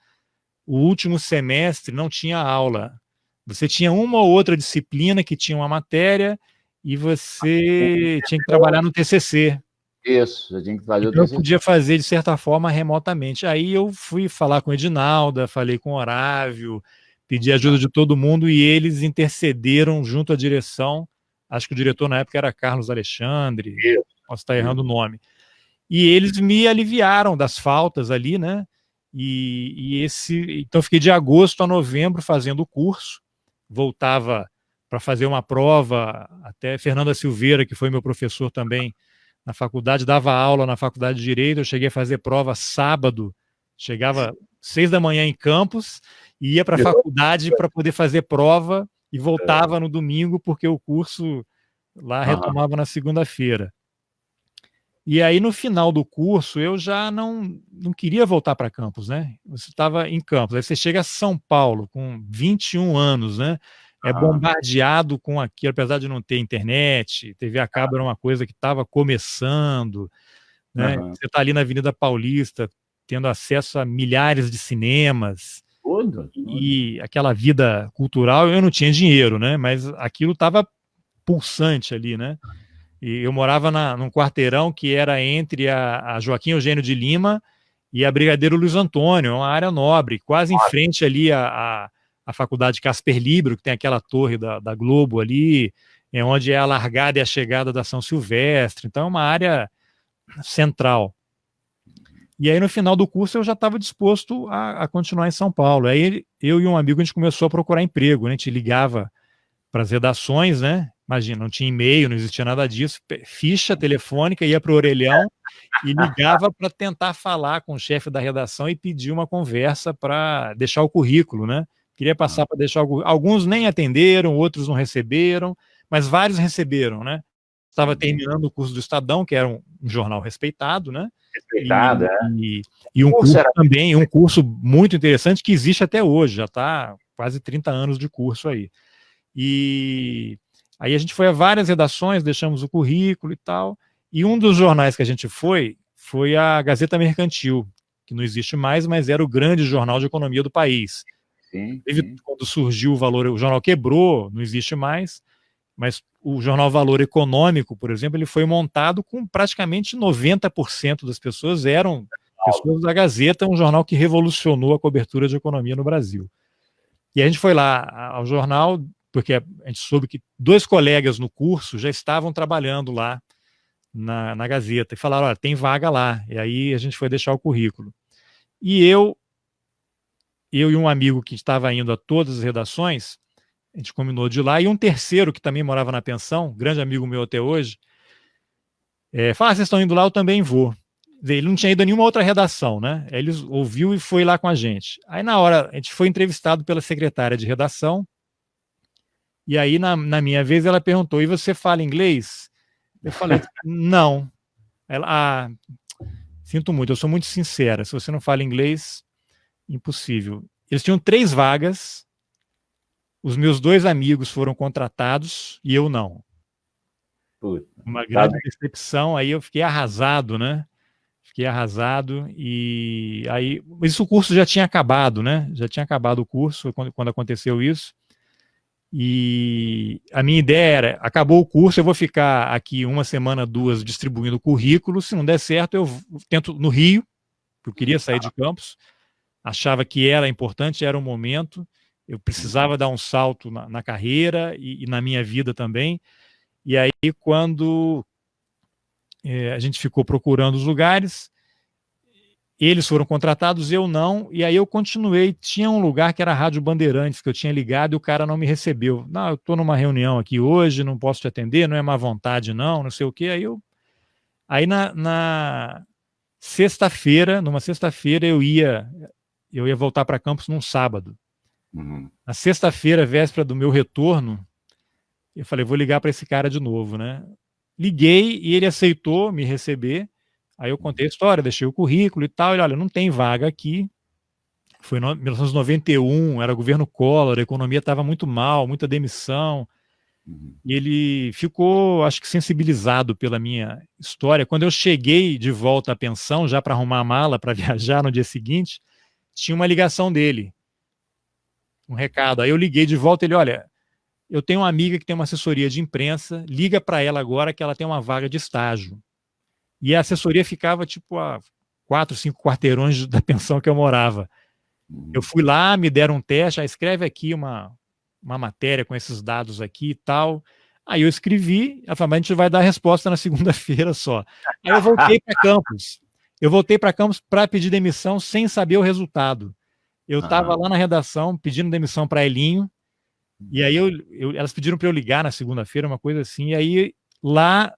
Speaker 2: o último semestre não tinha aula. Você tinha uma ou outra disciplina que tinha uma matéria e você tinha que trabalhar no TCC.
Speaker 3: Isso, eu tinha que fazer
Speaker 2: então
Speaker 3: o
Speaker 2: eu podia fazer, de certa forma, remotamente. Aí eu fui falar com o Edinalda, falei com o Horávio, pedi ajuda de todo mundo e eles intercederam junto à direção. Acho que o diretor na época era Carlos Alexandre, posso estar errando o nome. E eles me aliviaram das faltas ali, né? Então fiquei de agosto a novembro fazendo o curso, voltava para fazer uma prova, até Fernanda Silveira, que foi meu professor também na faculdade, dava aula na faculdade de Direito, eu cheguei a fazer prova sábado, chegava 6 da manhã em Campos, e ia para a faculdade para poder fazer prova, e voltava no domingo, porque o curso lá retomava na segunda-feira. E aí, no final do curso, eu já não queria voltar para Campos, né? Você estava em Campos, aí você chega a São Paulo com 21 anos, né? É bombardeado com aquilo, apesar de não ter internet, TV a cabo era uma coisa que estava começando, né? Você está ali na Avenida Paulista, tendo acesso a milhares de cinemas, e aquela vida cultural. Eu não tinha dinheiro, né? Mas aquilo estava pulsante ali, né? E eu morava num quarteirão que era entre a Joaquim Eugênio de Lima e a Brigadeiro Luiz Antônio, uma área nobre, quase em frente ali a faculdade Casper Libero, que tem aquela torre da Globo ali, onde é a largada e a chegada da São Silvestre. Então é uma área central. E aí no final do curso eu já estava disposto a continuar em São Paulo. Aí eu e um amigo, a gente começou a procurar emprego, né? A gente ligava para as redações, né? Imagina, não tinha e-mail, não existia nada disso, ficha telefônica, ia para o orelhão e ligava para tentar falar com o chefe da redação e pedir uma conversa para deixar o currículo, né? Queria passar para deixar alguns nem atenderam, outros não receberam, mas vários receberam, né? Estava terminando o curso do Estadão, que era um jornal respeitado, né?
Speaker 3: Respeitado,
Speaker 2: e um curso também, um curso muito interessante que existe até hoje, já está quase 30 anos de curso aí. E aí a gente foi a várias redações, deixamos o currículo e tal, e um dos jornais que a gente foi a Gazeta Mercantil, que não existe mais, mas era o grande jornal de economia do país.
Speaker 3: Sim.
Speaker 2: Quando surgiu o Valor, o jornal quebrou, não existe mais, mas o jornal Valor Econômico, por exemplo, ele foi montado com praticamente 90% das pessoas eram pessoas da Gazeta, um jornal que revolucionou a cobertura de economia no Brasil. E a gente foi lá ao jornal, porque a gente soube que 2 colegas no curso já estavam trabalhando lá na Gazeta, e falaram, olha, tem vaga lá. E aí a gente foi deixar o currículo. E eu e um amigo que estava indo a todas as redações, a gente combinou de ir lá, e um terceiro que também morava na pensão, grande amigo meu até hoje, falou, vocês estão indo lá, eu também vou. Ele não tinha ido a nenhuma outra redação, né? Ele ouviu e foi lá com a gente. Aí na hora, a gente foi entrevistado pela secretária de redação, e aí na minha vez ela perguntou, e você fala inglês? Eu falei, não. Ela, sinto muito, eu sou muito sincera, se você não fala inglês, impossível. Eles tinham 3 vagas, os meus 2 amigos foram contratados e eu não. Uma grande decepção, aí eu fiquei arrasado, né? Fiquei arrasado. E aí, mas o curso já tinha acabado, né? Já tinha acabado o curso quando aconteceu isso. E a minha ideia era, acabou o curso, eu vou ficar aqui uma semana, duas, distribuindo currículo. Se não der certo, eu tento no Rio, porque eu queria sair de Campos. Achava que era importante, era o momento. Eu precisava dar um salto na carreira e na minha vida também. E aí, quando a gente ficou procurando os lugares, eles foram contratados, eu não, e aí eu continuei. Tinha um lugar que era a Rádio Bandeirantes, que eu tinha ligado e o cara não me recebeu. Não, eu estou numa reunião aqui hoje, não posso te atender, não é má vontade não, não sei o quê. Aí na sexta-feira, numa sexta-feira eu ia voltar para Campos num sábado. Na sexta-feira, véspera do meu retorno, eu falei, vou ligar para esse cara de novo, né? Liguei e ele aceitou me receber. Aí eu contei a história, deixei o currículo e tal. Ele, olha, não tem vaga aqui. Foi em 1991, era governo Collor, a economia estava muito mal, muita demissão. E ele ficou, acho que, sensibilizado pela minha história. Quando eu cheguei de volta à pensão, já para arrumar a mala para viajar no dia seguinte, tinha uma ligação dele, um recado. Aí eu liguei de volta, ele, olha, eu tenho uma amiga que tem uma assessoria de imprensa, liga para ela agora que ela tem uma vaga de estágio. E a assessoria ficava tipo a 4, 5 quarteirões da pensão que eu morava. Eu fui lá, me deram um teste, escreve aqui uma matéria com esses dados aqui e tal. Aí eu escrevi, ela falou, mas a gente vai dar a resposta na segunda-feira só. Aí eu voltei para Campos. Eu voltei para Campos para pedir demissão sem saber o resultado. Eu estava lá na redação pedindo demissão para Elinho, e aí elas pediram para eu ligar na segunda-feira, uma coisa assim, e aí lá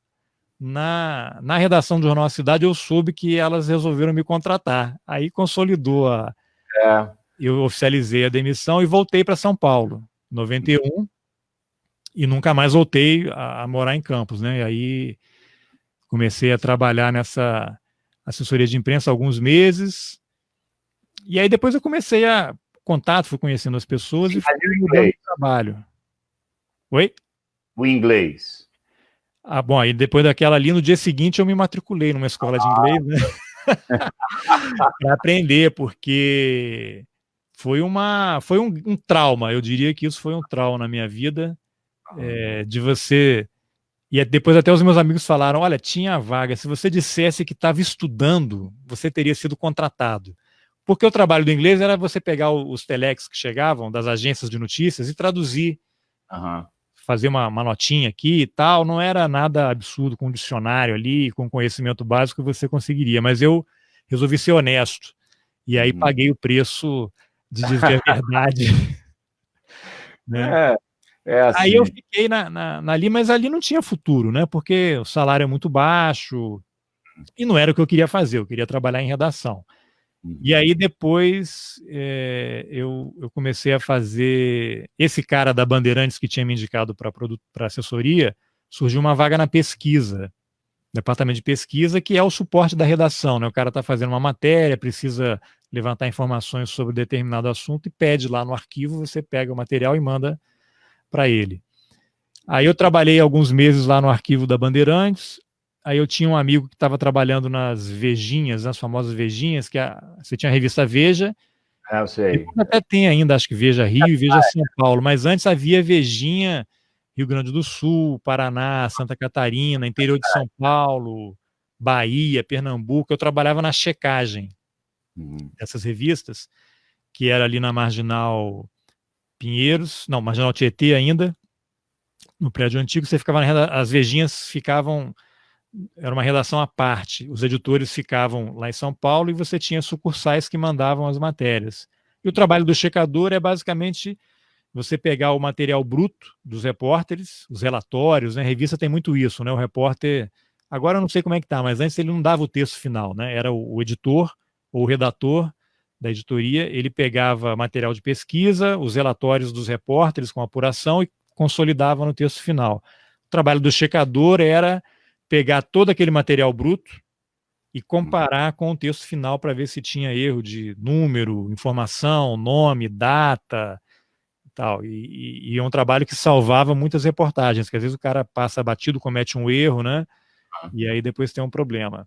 Speaker 2: na redação do Jornal da Cidade eu soube que elas resolveram me contratar. Aí consolidou eu oficializei a demissão e voltei para São Paulo, em 91, e nunca mais voltei a morar em Campos, né? E aí comecei a trabalhar nessa assessoria de imprensa há alguns meses, e aí depois eu comecei a contato, fui conhecendo as pessoas e fui mudando de trabalho. Oi?
Speaker 3: O inglês.
Speaker 2: Ah, bom, aí depois daquela ali, no dia seguinte eu me matriculei numa escola de inglês, né? Para aprender, porque foi um trauma, eu diria que isso foi um trauma na minha vida, de você... E depois até os meus amigos falaram, olha, tinha a vaga, se você dissesse que estava estudando, você teria sido contratado. Porque o trabalho do inglês era você pegar os telex que chegavam das agências de notícias e traduzir. Fazer uma notinha aqui e tal, não era nada absurdo, com um dicionário ali, com conhecimento básico que você conseguiria, mas eu resolvi ser honesto, e aí paguei o preço de dizer a verdade. Né?
Speaker 3: Assim.
Speaker 2: Aí eu fiquei ali, mas ali não tinha futuro, né? Porque o salário é muito baixo, e não era o que eu queria fazer, eu queria trabalhar em redação. E aí depois eu comecei a fazer... Esse cara da Bandeirantes que tinha me indicado para assessoria, surgiu uma vaga na pesquisa, departamento de pesquisa, que é o suporte da redação, né? O cara está fazendo uma matéria, precisa levantar informações sobre determinado assunto e pede lá no arquivo, você pega o material e manda para ele. Aí eu trabalhei alguns meses lá no arquivo da Bandeirantes. Aí eu tinha um amigo que estava trabalhando nas Vejinhas, nas famosas Vejinhas, que você tinha a revista Veja.
Speaker 3: Eu sei.
Speaker 2: Até tem ainda, acho que Veja Rio e Veja São Paulo, mas antes havia Vejinha Rio Grande do Sul, Paraná, Santa Catarina, interior de São Paulo, Bahia, Pernambuco. Eu trabalhava na checagem dessas revistas, que era ali na Marginal Pinheiros, não, Marginal Tietê ainda, no prédio antigo. Você ficava as Vejinhas ficavam... Era uma redação à parte. Os editores ficavam lá em São Paulo e você tinha sucursais que mandavam as matérias. E o trabalho do checador é basicamente você pegar o material bruto dos repórteres, os relatórios, né? A revista tem muito isso, né? O repórter, agora eu não sei como é que tá, mas antes ele não dava o texto final, né? Era o editor ou o redator da editoria, ele pegava material de pesquisa, os relatórios dos repórteres com apuração e consolidava no texto final. O trabalho do checador era pegar todo aquele material bruto e comparar com o texto final para ver se tinha erro de número, informação, nome, data e tal. E é um trabalho que salvava muitas reportagens, que às vezes o cara passa batido, comete um erro, né? E aí depois tem um problema.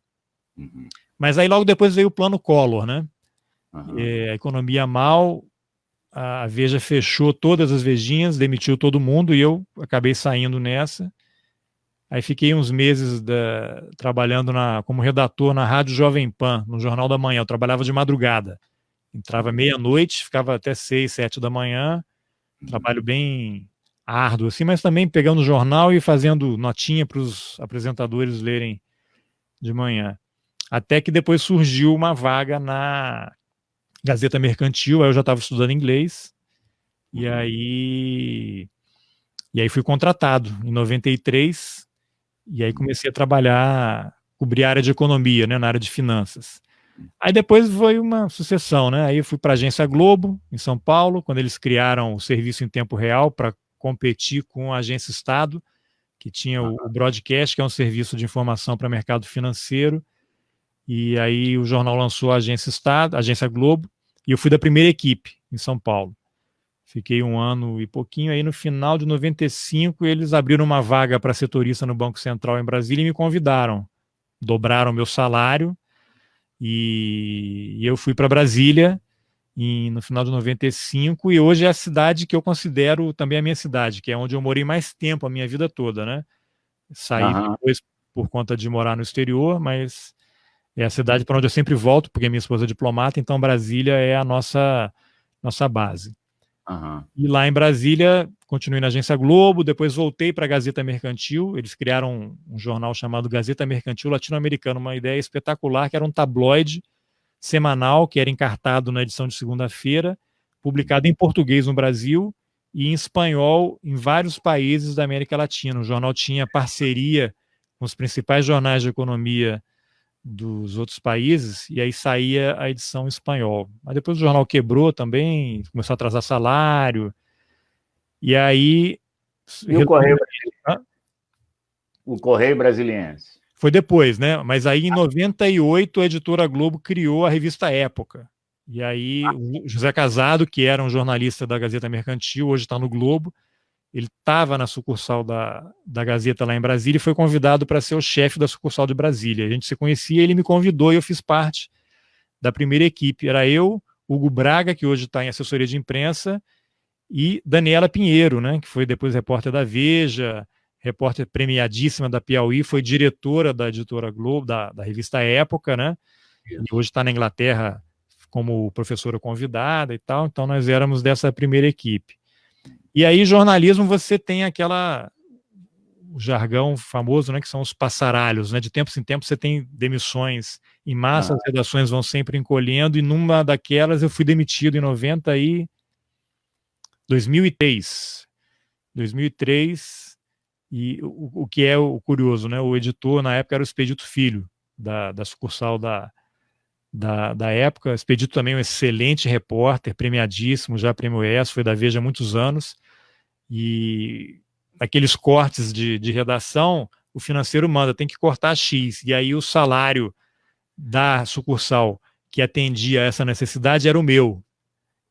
Speaker 3: Uhum.
Speaker 2: Mas aí logo depois veio o plano Collor, né?
Speaker 3: Uhum.
Speaker 2: A economia mal, a Veja fechou todas as Vejinhas, demitiu todo mundo e eu acabei saindo nessa. Aí fiquei uns meses trabalhando como redator na Rádio Jovem Pan, no Jornal da Manhã. Eu trabalhava de madrugada. Entrava meia-noite, ficava até 6, 7 da manhã. Trabalho bem árduo, assim, mas também pegando o jornal e fazendo notinha para os apresentadores lerem de manhã. Até que depois surgiu uma vaga na Gazeta Mercantil, aí eu já estava estudando inglês, e aí fui contratado em 93, e aí comecei a trabalhar, cobrir a área de economia, né, na área de finanças. Aí depois foi uma sucessão, né? Aí eu fui para a Agência Globo, em São Paulo, quando eles criaram o serviço em tempo real para competir com a Agência Estado, que tinha o Broadcast, que é um serviço de informação para mercado financeiro. E aí o jornal lançou a Agência Estado, a Agência Globo, e eu fui da primeira equipe em São Paulo. Fiquei um ano e pouquinho, aí no final de 95 eles abriram uma vaga para setorista no Banco Central em Brasília e me convidaram. Dobraram meu salário e eu fui para Brasília no final de 95 e hoje é a cidade que eu considero também a minha cidade, que é onde eu morei mais tempo a minha vida toda, né? Saí depois por conta de morar no exterior, mas é a cidade para onde eu sempre volto, porque minha esposa é diplomata, então Brasília é a nossa base. E lá em Brasília, continuei na Agência Globo, depois voltei para a Gazeta Mercantil, eles criaram um jornal chamado Gazeta Mercantil Latino-Americano, uma ideia espetacular, que era um tabloide semanal, que era encartado na edição de segunda-feira, publicado em português no Brasil e em espanhol em vários países da América Latina. O jornal tinha parceria com os principais jornais de economia dos outros países, e aí saía a edição em espanhol. Mas depois o jornal quebrou também, começou a atrasar salário, e aí...
Speaker 3: E o Correio Brasiliense? O Correio Brasiliense?
Speaker 2: Foi depois, né? Mas aí em 98 a Editora Globo criou a revista Época. E aí o José Casado, que era um jornalista da Gazeta Mercantil, hoje está no Globo, ele estava na sucursal da Gazeta lá em Brasília e foi convidado para ser o chefe da sucursal de Brasília. A gente se conhecia, ele me convidou e eu fiz parte da primeira equipe. Era eu, Hugo Braga, que hoje está em assessoria de imprensa, e Daniela Pinheiro, né, que foi depois repórter da Veja, repórter premiadíssima da Piauí, foi diretora da Editora Globo, da revista Época, né, e hoje está na Inglaterra como professora convidada e tal, então nós éramos dessa primeira equipe. E aí, jornalismo, você tem o jargão famoso, né, que são os passaralhos, né, de tempos em tempos você tem demissões em massa, as redações vão sempre encolhendo, e numa daquelas eu fui demitido em 2003, e o que é o curioso, né, o editor na época era o Expedito Filho, da sucursal da época. O Expedito também é um excelente repórter, premiadíssimo, já prêmio ESSO, foi da Veja há muitos anos, e naqueles cortes de redação, o financeiro manda, tem que cortar X, e aí o salário da sucursal que atendia essa necessidade era o meu.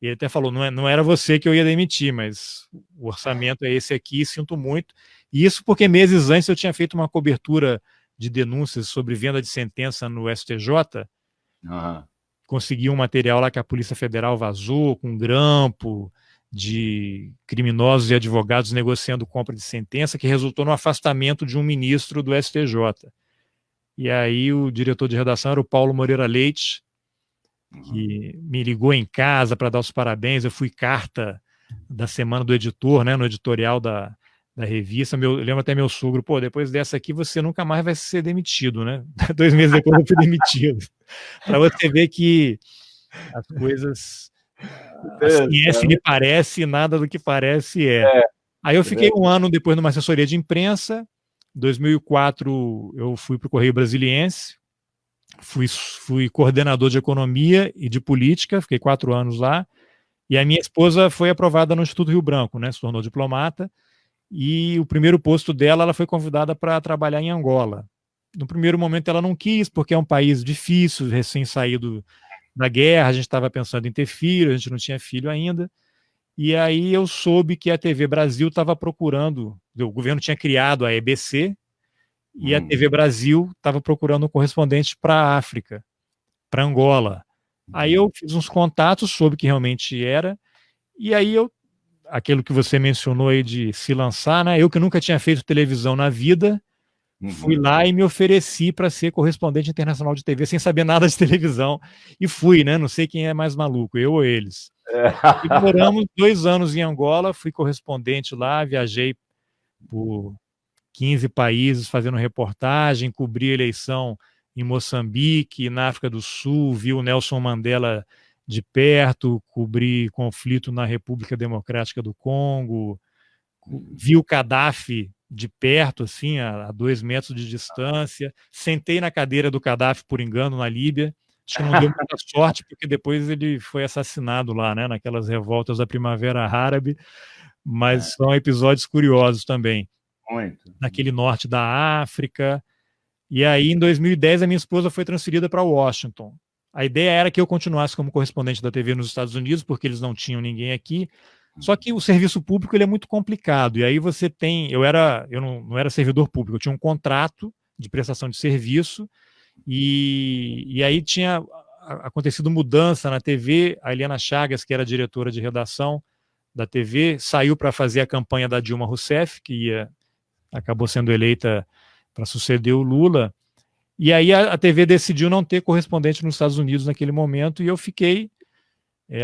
Speaker 2: E ele até falou, não era você que eu ia demitir, mas o orçamento é esse aqui, sinto muito. E isso porque meses antes eu tinha feito uma cobertura de denúncias sobre venda de sentença no STJ, consegui um material lá que a Polícia Federal vazou, com grampo de criminosos e advogados negociando compra de sentença, que resultou no afastamento de um ministro do STJ. E aí o diretor de redação era o Paulo Moreira Leite, que me ligou em casa para dar os parabéns. Eu fui carta da semana do editor, né, no editorial da revista. Eu lembro até meu sogro, pô, depois dessa aqui você nunca mais vai ser demitido, né? 2 meses depois eu fui demitido. Para você ver que as coisas, a ciência me parece, nada do que parece é. Aí eu fiquei um ano depois numa assessoria de imprensa. Em 2004 eu fui para o Correio Brasiliense, fui coordenador de economia e de política, fiquei 4 anos lá, e a minha esposa foi aprovada no Instituto Rio Branco, né, se tornou diplomata, e o primeiro posto dela, ela foi convidada para trabalhar em Angola. No primeiro momento ela não quis, porque é um país difícil, recém-saído da guerra, a gente estava pensando em ter filho, a gente não tinha filho ainda, e aí eu soube que a TV Brasil estava procurando, o governo tinha criado a EBC, e a TV Brasil estava procurando um correspondente para a África, para Angola. Aí eu fiz uns contatos, soube que realmente era, e aí aquilo que você mencionou aí de se lançar, né? Eu que nunca tinha feito televisão na vida, fui lá e me ofereci para ser correspondente internacional de TV, sem saber nada de televisão, e fui, né? Não sei quem é mais maluco, eu ou eles. E moramos 2 anos em Angola, fui correspondente lá, viajei por 15 países fazendo reportagem, cobri a eleição em Moçambique, na África do Sul, vi o Nelson Mandela de perto, cobri conflito na República Democrática do Congo, vi o Gaddafi de perto, assim, a 2 metros de distância, sentei na cadeira do Gaddafi por engano na Líbia, acho que não deu muita sorte, porque depois ele foi assassinado lá, né, naquelas revoltas da Primavera Árabe, mas são episódios curiosos também.
Speaker 3: Muito.
Speaker 2: Naquele norte da África. E aí, em 2010, a minha esposa foi transferida para Washington. A ideia era que eu continuasse como correspondente da TV nos Estados Unidos, porque eles não tinham ninguém aqui. Só que o serviço público ele é muito complicado. E aí você tem... Eu não era servidor público, eu tinha um contrato de prestação de serviço. E aí tinha acontecido mudança na TV. A Eliana Chagas, que era diretora de redação da TV, saiu para fazer a campanha da Dilma Rousseff, que acabou sendo eleita para suceder o Lula, e aí a TV decidiu não ter correspondente nos Estados Unidos naquele momento, e eu fiquei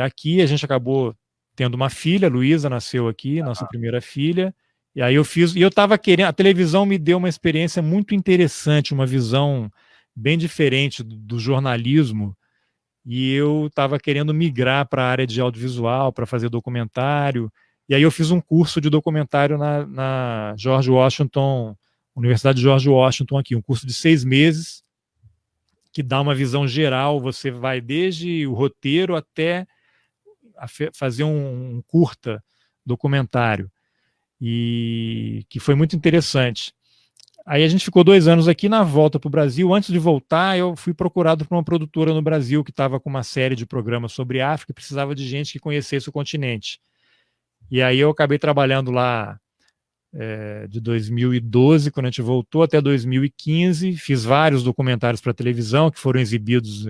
Speaker 2: aqui. A gente acabou tendo uma filha, Luísa nasceu aqui, nossa primeira filha, e aí eu estava querendo, a televisão me deu uma experiência muito interessante, uma visão bem diferente do jornalismo, e eu estava querendo migrar para a área de audiovisual, para fazer documentário, e aí eu fiz um curso de documentário na George Washington, Universidade de George Washington aqui, um curso de 6 meses, que dá uma visão geral, você vai desde o roteiro até fazer um curta documentário, e que foi muito interessante. Aí a gente ficou 2 anos aqui. Na volta para o Brasil, antes de voltar, eu fui procurado por uma produtora no Brasil que estava com uma série de programas sobre África e precisava de gente que conhecesse o continente. E aí eu acabei trabalhando lá de 2012, quando a gente voltou, até 2015. Fiz vários documentários para televisão que foram exibidos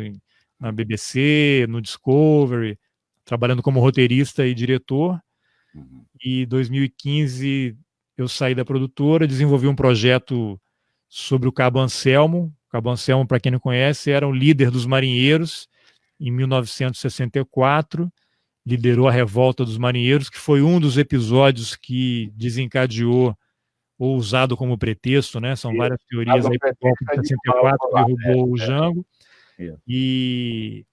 Speaker 2: na BBC, no Discovery, trabalhando como roteirista e diretor. E em 2015 eu saí da produtora, desenvolvi um projeto sobre o Cabo Anselmo. O Cabo Anselmo, para quem não conhece, era o líder dos marinheiros em 1964, liderou a Revolta dos Marinheiros, que foi um dos episódios que desencadeou, ou usado como pretexto, né? São várias teorias aí, para o golpe de 64, que derrubou o Jango, e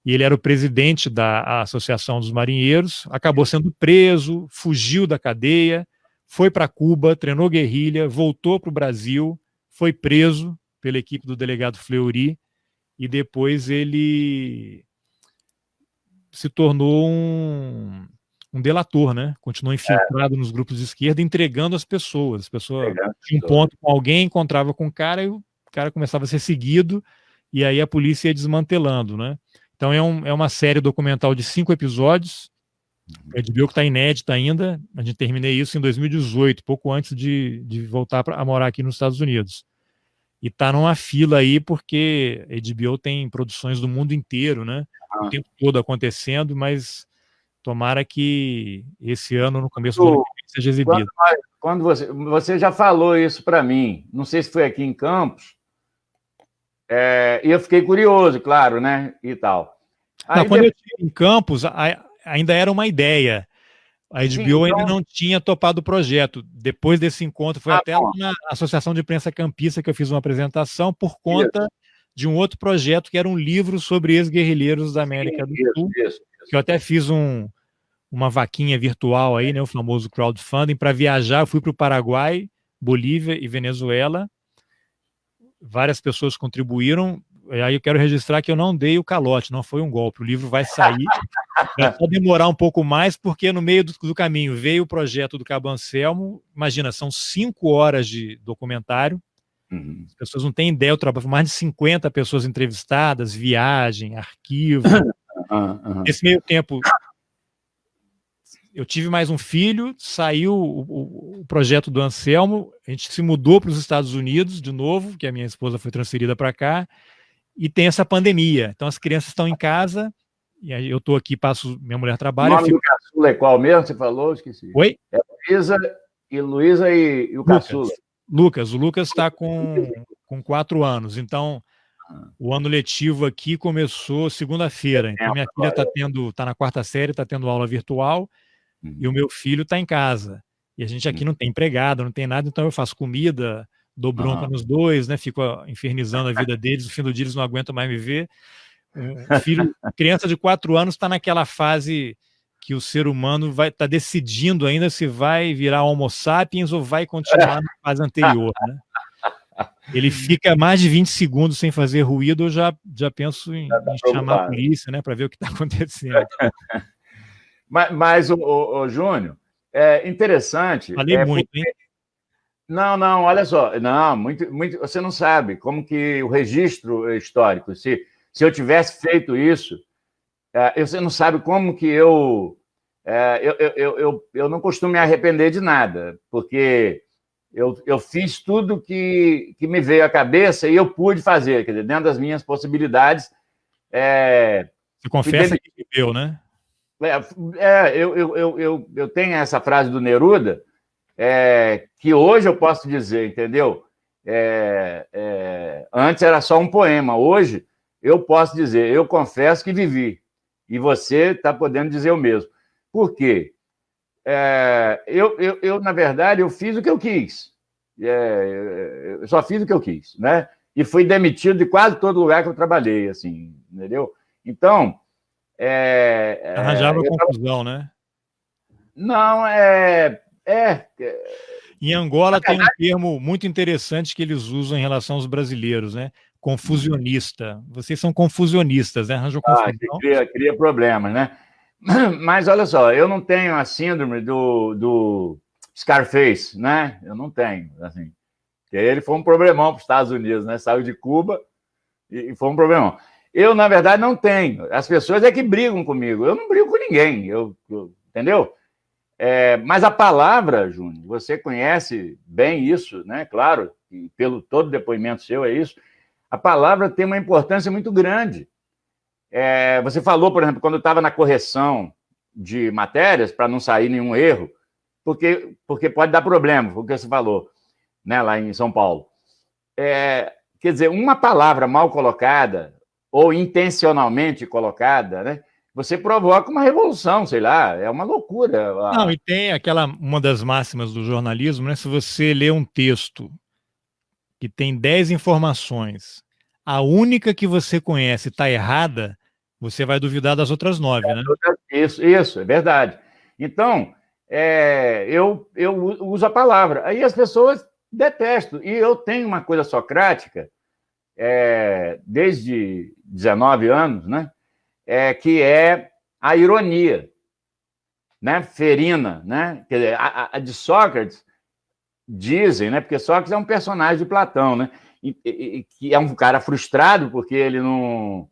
Speaker 2: ele era o presidente da Associação dos Marinheiros, acabou sendo preso, fugiu da cadeia, foi para Cuba, treinou guerrilha, voltou para o Brasil, foi preso pela equipe do delegado Fleury, e depois ele se tornou um delator, né? Continuou infiltrado nos grupos de esquerda, entregando as pessoas. As pessoas tinham um ponto com alguém, encontrava com o cara, e o cara começava a ser seguido, e aí a polícia ia desmantelando, né? Então é uma série documental de 5 episódios, a HBO que está inédita ainda. A gente terminei isso em 2018, pouco antes de voltar a morar aqui nos Estados Unidos. E está numa fila aí, porque a HBO tem produções do mundo inteiro, né? O tempo todo acontecendo, mas tomara que esse ano, no começo do ano que vem, seja exibido.
Speaker 3: Quando você já falou isso para mim, não sei se foi aqui em Campos, e eu fiquei curioso, claro, né? E tal.
Speaker 2: Não, quando eu estive em Campos, ainda era uma ideia. A HBO ainda não tinha topado o projeto. Depois desse encontro, foi até na Associação de Imprensa Campista que eu fiz uma apresentação por conta de um outro projeto, que era um livro sobre ex-guerrilheiros da América do Sul, que eu até fiz uma vaquinha virtual aí, né, o famoso crowdfunding, para viajar. Eu fui para o Paraguai, Bolívia e Venezuela. Várias pessoas contribuíram. Aí eu quero registrar que eu não dei o calote, não foi um golpe. O livro vai sair, vai só demorar um pouco mais, porque no meio do caminho veio o projeto do Cabo Anselmo. Imagina, são 5 horas de documentário. As pessoas não têm ideia, eu trabalho com mais de 50 pessoas entrevistadas, viagem, arquivo. Nesse meio tempo, eu tive mais um filho, saiu o projeto do Anselmo, a gente se mudou para os Estados Unidos de novo, que a minha esposa foi transferida para cá, e tem essa pandemia. Então as crianças estão em casa, e aí eu estou aqui, minha mulher
Speaker 3: O
Speaker 2: trabalha.
Speaker 3: nome do caçula é qual mesmo? Você falou? Esqueci.
Speaker 2: Oi?
Speaker 3: É Luísa e o caçula.
Speaker 2: Lucas. O Lucas está com 4 anos, então o ano letivo aqui começou segunda-feira. Então minha filha tá na 4ª série, está tendo aula virtual, e o meu filho está em casa. E a gente aqui não tem empregado, não tem nada, então eu faço comida, dou bronca nos dois, né? Fico infernizando a vida deles, no fim do dia eles não aguentam mais me ver. Criança de 4 anos está naquela fase que o ser humano está decidindo ainda se vai virar Homo sapiens ou vai continuar na fase anterior, né? Ele fica mais de 20 segundos sem fazer ruído, eu já penso em chamar a polícia, né, para ver o que está acontecendo.
Speaker 3: Mas o Júnior, é interessante...
Speaker 2: Falei muito, hein?
Speaker 3: Não, olha só. Não, muito, você não sabe como que o registro histórico, se eu tivesse feito isso, você não sabe como que eu não costumo me arrepender de nada, porque eu fiz tudo que me veio à cabeça e eu pude fazer, quer dizer, dentro das minhas possibilidades.
Speaker 2: Você confessa que viveu, né?
Speaker 3: Eu tenho essa frase do Neruda, que hoje eu posso dizer, entendeu? Antes era só um poema, hoje eu posso dizer, eu confesso que vivi, e você está podendo dizer o mesmo. Por quê? Na verdade, eu fiz o que eu quis. Eu só fiz o que eu quis, né? E fui demitido de quase todo lugar que eu trabalhei, assim, entendeu? Então...
Speaker 2: Arranjava confusão, né?
Speaker 3: Não,
Speaker 2: Em Angola tem um termo muito interessante que eles usam em relação aos brasileiros, né? Confusionista. Vocês são confusionistas, né? Arranjam confusão.
Speaker 3: Cria problemas, né? Mas olha só, eu não tenho a síndrome do Scarface, né? Eu não tenho, assim. Porque ele foi um problemão para os Estados Unidos, né? Saiu de Cuba e foi um problemão. Eu, na verdade, não tenho. As pessoas é que brigam comigo. Eu não brigo com ninguém, entendeu? Mas a palavra, Júnior, você conhece bem isso, né? Claro, e pelo todo depoimento seu é isso. A palavra tem uma importância muito grande. Você falou, por exemplo, quando eu estava na correção de matérias, para não sair nenhum erro, porque pode dar problema, foi o que você falou, né, lá em São Paulo. Quer dizer, uma palavra mal colocada, ou intencionalmente colocada, né, você provoca uma revolução, sei lá, é uma loucura.
Speaker 2: Não, e tem uma das máximas do jornalismo, né? Se você lê um texto que tem 10 informações, a única que você conhece está errada, você vai duvidar das outras 9, né?
Speaker 3: Isso, é verdade. Então, eu uso a palavra. Aí as pessoas detestam. E eu tenho uma coisa socrática, desde 19 anos, né? Que é a ironia, né? Ferina, né? Quer dizer, a de Sócrates, dizem, né? Porque Sócrates é um personagem de Platão, né? E que é um cara frustrado porque ele não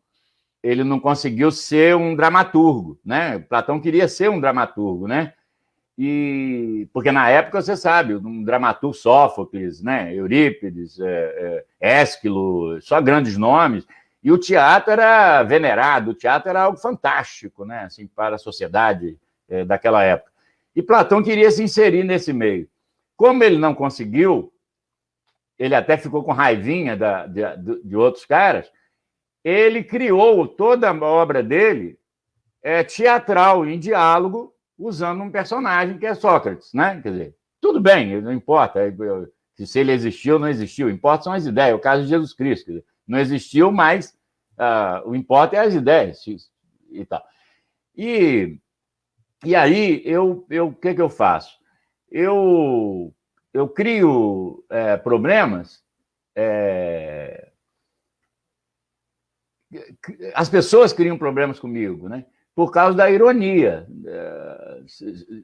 Speaker 3: conseguiu ser um dramaturgo, né? Platão queria ser um dramaturgo, né? Porque na época, você sabe, um dramaturgo, Sófocles, né? Eurípides, Ésquilo, só grandes nomes. E o teatro era venerado, o teatro era algo fantástico, né? Assim, para a sociedade daquela época. E Platão queria se inserir nesse meio. Como ele não conseguiu, ele até ficou com raivinha de outros caras, ele criou toda a obra dele teatral, em diálogo, usando um personagem que é Sócrates, né? Quer dizer, tudo bem, não importa se ele existiu ou não existiu, importa são as ideias, o caso de Jesus Cristo, quer dizer, não existiu, mas o importa é as ideias e tal. E aí, o que eu faço? Eu crio problemas. As pessoas criam problemas comigo, né? Por causa da ironia.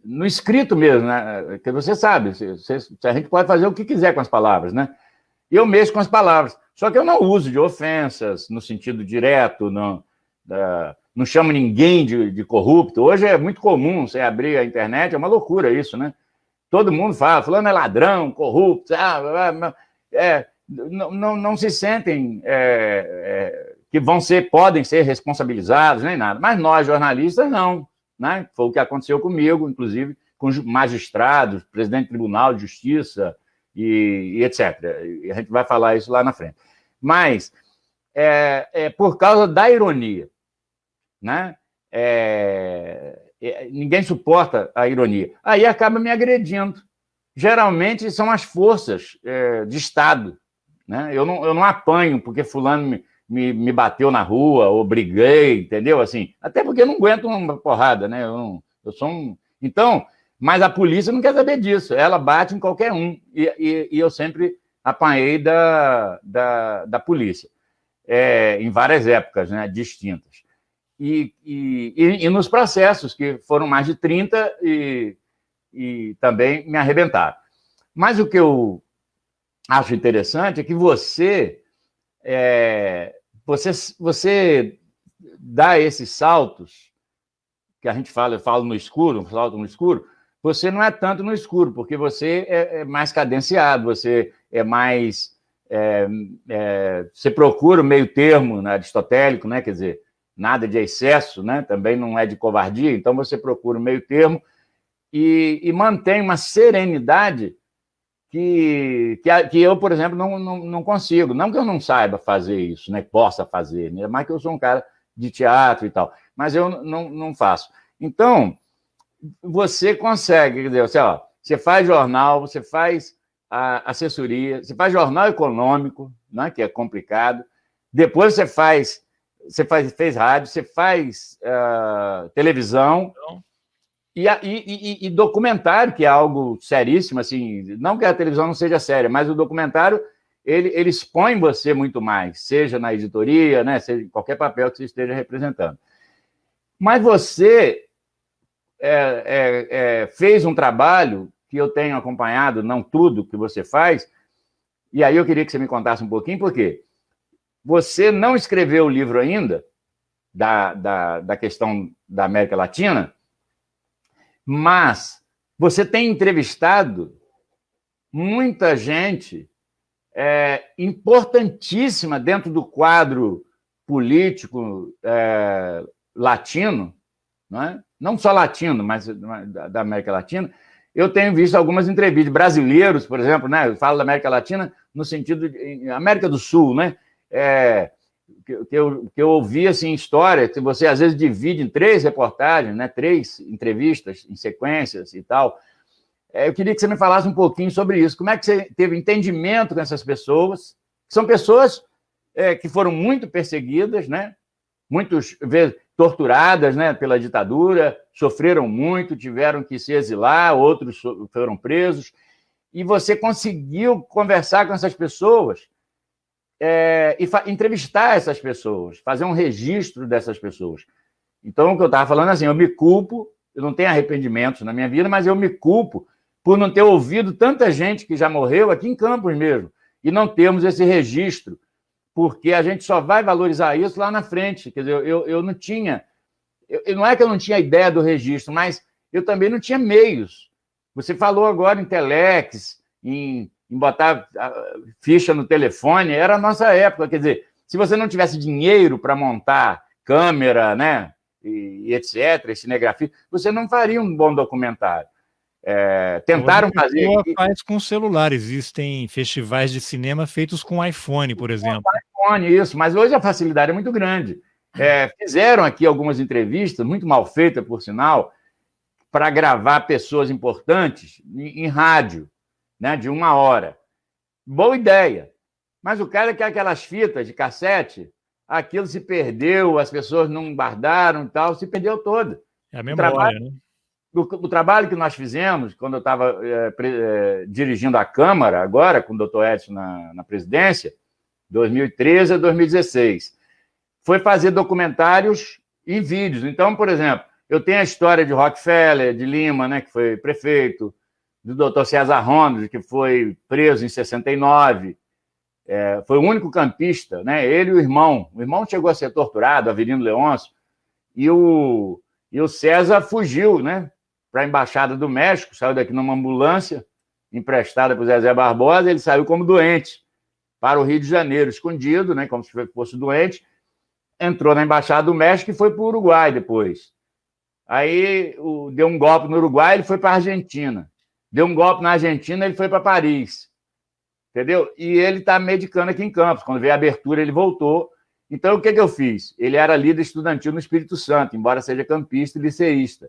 Speaker 3: No escrito mesmo, né? Que você sabe, a gente pode fazer o que quiser com as palavras, né? E eu mexo com as palavras. Só que eu não uso de ofensas no sentido direto, não não chamo ninguém de corrupto. Hoje é muito comum você abrir a internet, é uma loucura isso, né? Todo mundo fala, fulano é ladrão, corrupto, não se sentem que podem ser responsabilizados, nem nada. Mas nós, jornalistas, não. Né? Foi o que aconteceu comigo, inclusive, com magistrados, presidente do Tribunal de Justiça e etc. E a gente vai falar isso lá na frente. Mas por causa da ironia. Né? Ninguém suporta a ironia. Aí acaba me agredindo. Geralmente são as forças de Estado. Né? Eu não apanho porque fulano me bateu na rua ou briguei, entendeu? Assim, até porque eu não aguento uma porrada, né? Eu sou um... Então, mas a polícia não quer saber disso. Ela bate em qualquer um. E eu sempre apanhei da polícia. Em várias épocas, né? Distintas. E nos processos, que foram mais de 30 e também me arrebentaram. Mas o que eu acho interessante é que você dá esses saltos, que a gente fala, eu falo no escuro, salto no escuro, você não é tanto no escuro, porque você é mais cadenciado, você é mais... você procura o meio termo, né, aristotélico, né, quer dizer, nada de excesso, né, também não é de covardia, então você procura o meio termo e mantém uma serenidade que eu, por exemplo, não consigo. Não que eu não saiba fazer isso, né? Possa fazer, né? Mas que eu sou um cara de teatro e tal. Mas eu não faço. Então, você consegue, quer dizer, você faz jornal, você faz assessoria, você faz jornal econômico, né? Que é complicado. Depois você fez rádio, você faz televisão. E documentário, que é algo seríssimo, assim, não que a televisão não seja séria, mas o documentário, ele expõe você muito mais, seja na editoria, né, seja em qualquer papel que você esteja representando. Mas você fez um trabalho que eu tenho acompanhado, não tudo que você faz, e aí eu queria que você me contasse um pouquinho, porque você não escreveu o livro ainda da questão da América Latina, mas você tem entrevistado muita gente importantíssima dentro do quadro político latino, não é? Não só latino, mas da América Latina. Eu tenho visto algumas entrevistas de brasileiros, por exemplo, né? Eu falo da América Latina no sentido de América do Sul, né? Que eu ouvi assim, história que você às vezes divide em 3 reportagens, né? 3 entrevistas em sequências e tal. Eu queria que você me falasse um pouquinho sobre isso. Como é que você teve entendimento com essas pessoas? São pessoas que foram muito perseguidas, né? Muitas vezes torturadas, né, pela ditadura, sofreram muito, tiveram que se exilar, outros foram presos. E você conseguiu conversar com essas pessoas e entrevistar essas pessoas, fazer um registro dessas pessoas. Então, o que eu estava falando assim, eu me culpo, eu não tenho arrependimentos na minha vida, mas eu me culpo por não ter ouvido tanta gente que já morreu aqui em Campos mesmo, e não termos esse registro, porque a gente só vai valorizar isso lá na frente. Quer dizer, eu não tinha... não é que eu não tinha ideia do registro, mas eu também não tinha meios. Você falou agora em telex, em botar ficha no telefone, era a nossa época. Quer dizer, se você não tivesse dinheiro para montar câmera, né, e etc., cinegrafia, você não faria um bom documentário. Tentaram fazer...
Speaker 2: faz com celular. Existem festivais de cinema feitos com iPhone, por exemplo.
Speaker 3: iPhone, isso, mas hoje a facilidade é muito grande. Fizeram aqui algumas entrevistas, muito mal feitas, por sinal, para gravar pessoas importantes em rádio, né, de 1 hora. Boa ideia. Mas o cara quer aquelas fitas de cassete, aquilo se perdeu, as pessoas não guardaram e tal, se perdeu toda.
Speaker 2: É a memória, né?
Speaker 3: O trabalho que nós fizemos, quando eu estava dirigindo a Câmara, agora, com o doutor Edson na presidência, 2013 a 2016, foi fazer documentários em vídeos. Então, por exemplo, eu tenho a história de Rockefeller, de Lima, né, que foi prefeito, do doutor César Rondes, que foi preso em 69, foi o único campista, né, ele e o irmão. O irmão chegou a ser torturado, Avelino Leôncio, e o César fugiu, né, para a Embaixada do México, saiu daqui numa ambulância emprestada para o Zezé Barbosa, ele saiu como doente para o Rio de Janeiro, escondido, né, como se fosse doente, entrou na Embaixada do México e foi para o Uruguai depois. Aí deu um golpe no Uruguai, ele foi para a Argentina. Deu um golpe na Argentina, ele foi para Paris. Entendeu? E ele está medicando aqui em Campos. Quando veio a abertura, ele voltou. Então, o que eu fiz? Ele era líder estudantil no Espírito Santo, embora seja campista e liceísta.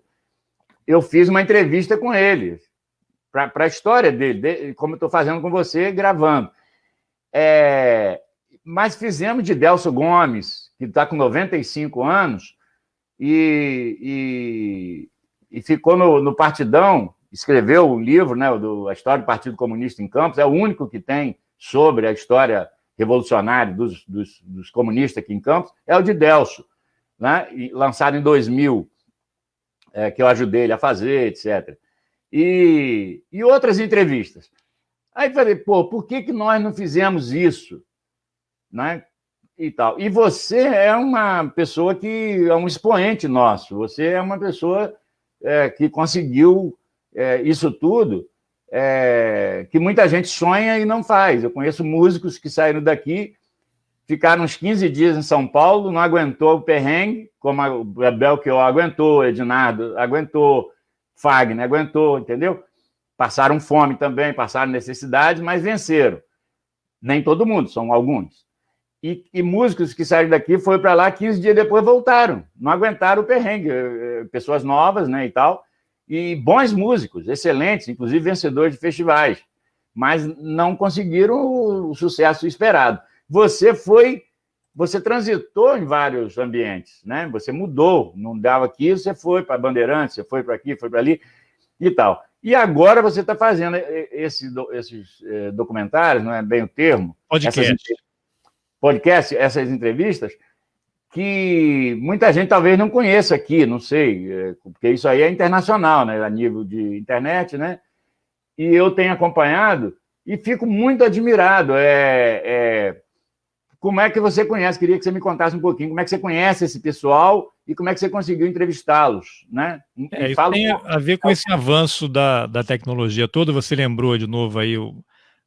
Speaker 3: Eu fiz uma entrevista com ele, para a história dele, como eu estou fazendo com você, gravando. Mas fizemos de Delso Gomes, que está com 95 anos, e ficou no Partidão, escreveu o livro, né, a história do Partido Comunista em Campos, é o único que tem sobre a história revolucionária dos comunistas aqui em Campos, é o de Delso, né, lançado em 2000, que eu ajudei ele a fazer, etc. E outras entrevistas. Aí falei, por que nós não fizemos isso? Né? E tal. E você é uma pessoa que é um expoente nosso, você é uma pessoa que conseguiu isso tudo, que muita gente sonha e não faz. Eu conheço músicos que saíram daqui, ficaram uns 15 dias em São Paulo, não aguentou o perrengue, como a Belchior aguentou, Ednardo aguentou, Fagner aguentou, entendeu? Passaram fome também, passaram necessidade, mas venceram. Nem todo mundo, são alguns. E músicos que saíram daqui, foram para lá, 15 dias depois voltaram, não aguentaram o perrengue, pessoas novas, né, e tal, e bons músicos, excelentes, inclusive vencedores de festivais, mas não conseguiram o sucesso esperado. Você transitou em vários ambientes, né? Você mudou, não dava aqui, você foi para Bandeirantes, você foi para aqui, foi para ali e tal. E agora você está fazendo esses documentários, não é bem o termo? Podcast, essas entrevistas, que muita gente talvez não conheça aqui, não sei, porque isso aí é internacional, né, a nível de internet, né? E eu tenho acompanhado e fico muito admirado. Como é que você conhece? Queria que você me contasse um pouquinho como é que você conhece esse pessoal e como é que você conseguiu entrevistá-los, né?
Speaker 2: Isso tem a ver com esse avanço da tecnologia toda. Você lembrou de novo aí o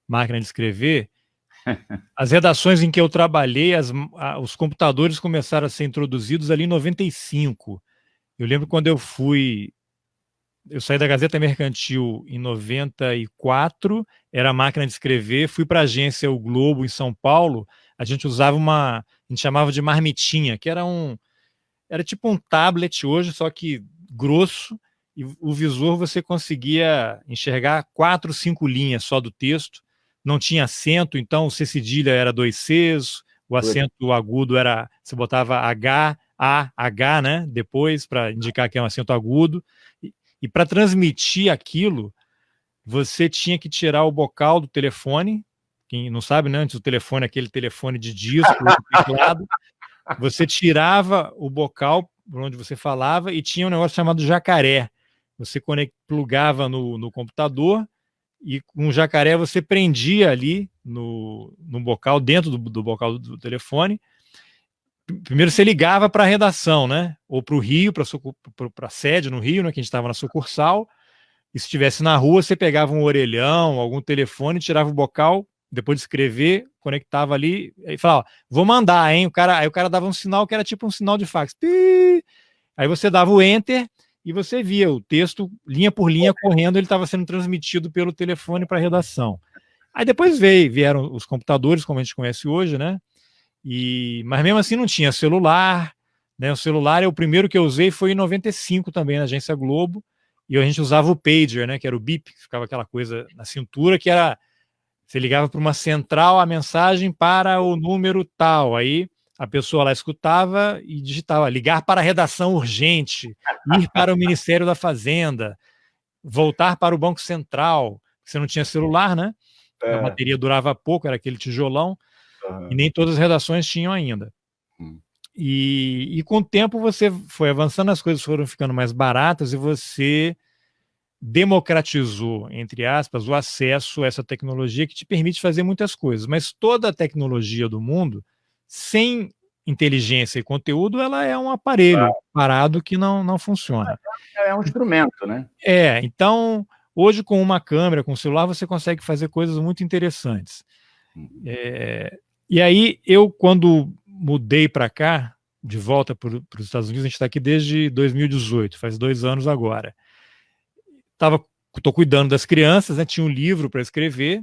Speaker 2: Máquina de Escrever. As redações em que eu trabalhei, os computadores começaram a ser introduzidos ali em 95. Eu lembro quando eu saí da Gazeta Mercantil em 94, era a Máquina de Escrever, fui para a agência O Globo, em São Paulo, a gente usava a gente chamava de marmitinha, que era tipo um tablet hoje, só que grosso, e o visor você conseguia enxergar 4, 5 linhas só do texto, não tinha acento, então o C cedilha era 2 Cs, o acento agudo era, você botava H, A, H, né, depois, para indicar que é um acento agudo, e para transmitir aquilo, você tinha que tirar o bocal do telefone, quem não sabe, né, antes o telefone, aquele telefone de disco, teclado, você tirava o bocal por onde você falava e tinha um negócio chamado jacaré, você plugava no computador, e com o jacaré você prendia ali no bocal, dentro do bocal do telefone. Primeiro você ligava para a redação, né? Ou para o Rio, para a sede no Rio, né? Que a gente estava na sucursal. E se estivesse na rua, você pegava um orelhão, algum telefone, tirava o bocal, depois de escrever, conectava ali e falava, ó, vou mandar, hein? Aí o cara dava um sinal que era tipo um sinal de fax. Aí você dava o enter e você via o texto, linha por linha, correndo, ele estava sendo transmitido pelo telefone para a redação. Aí depois vieram os computadores, como a gente conhece hoje, né? Mas mesmo assim não tinha celular, né? O celular, o primeiro que eu usei foi em 95 também, na Agência Globo, e a gente usava o pager, né? Que era o bip, que ficava aquela coisa na cintura, que era, você ligava para uma central a mensagem para o número tal, aí a pessoa lá escutava e digitava, ligar para a redação urgente, ir para o Ministério da Fazenda, voltar para o Banco Central, você não tinha celular, né? A bateria durava pouco, era aquele tijolão, e nem todas as redações tinham ainda. E com o tempo você foi avançando, as coisas foram ficando mais baratas e você democratizou, entre aspas, o acesso a essa tecnologia que te permite fazer muitas coisas. Mas toda a tecnologia do mundo, sem inteligência e conteúdo, ela é um aparelho parado que não funciona.
Speaker 3: É um instrumento, né?
Speaker 2: Então, hoje com uma câmera, com um celular, você consegue fazer coisas muito interessantes. E aí, eu, quando mudei para cá, de volta para os Estados Unidos, a gente está aqui desde 2018, faz 2 anos agora. Estou cuidando das crianças, né? Tinha um livro para escrever,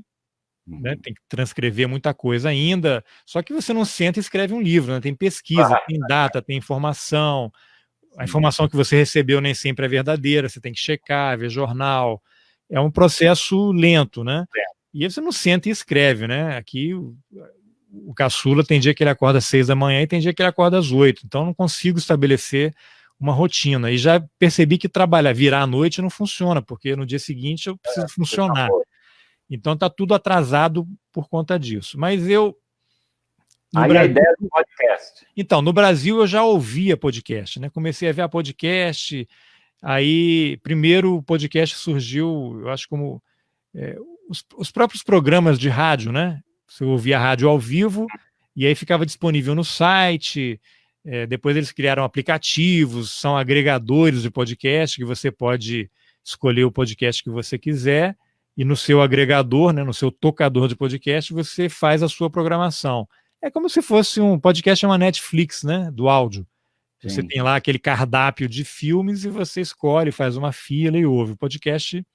Speaker 2: né? Tem que transcrever muita coisa ainda, só que você não senta e escreve um livro, né? Tem pesquisa, tem data, tem informação, a informação que você recebeu nem sempre é verdadeira, você tem que checar, ver jornal, é um processo lento, né? E aí você não senta e escreve, né? Aqui o caçula tem dia que ele acorda às 6 da manhã e tem dia que ele acorda às 8, então eu não consigo estabelecer uma rotina, e já percebi que virar à noite não funciona, porque no dia seguinte eu preciso funcionar. Então está tudo atrasado por conta disso. Mas eu...
Speaker 3: Aí a ideia do podcast.
Speaker 2: Então, no Brasil eu já ouvia podcast, né? Comecei a ver podcast, aí primeiro o podcast surgiu, eu acho, como os próprios programas de rádio, né? Você ouvia a rádio ao vivo, e aí ficava disponível no site. Depois eles criaram aplicativos, são agregadores de podcast, que você pode escolher o podcast que você quiser, e no seu agregador, né, no seu tocador de podcast, você faz a sua programação. É como se fosse um podcast, uma Netflix, né, do áudio. Você tem lá aquele cardápio de filmes e você escolhe, faz uma fila e ouve. O podcast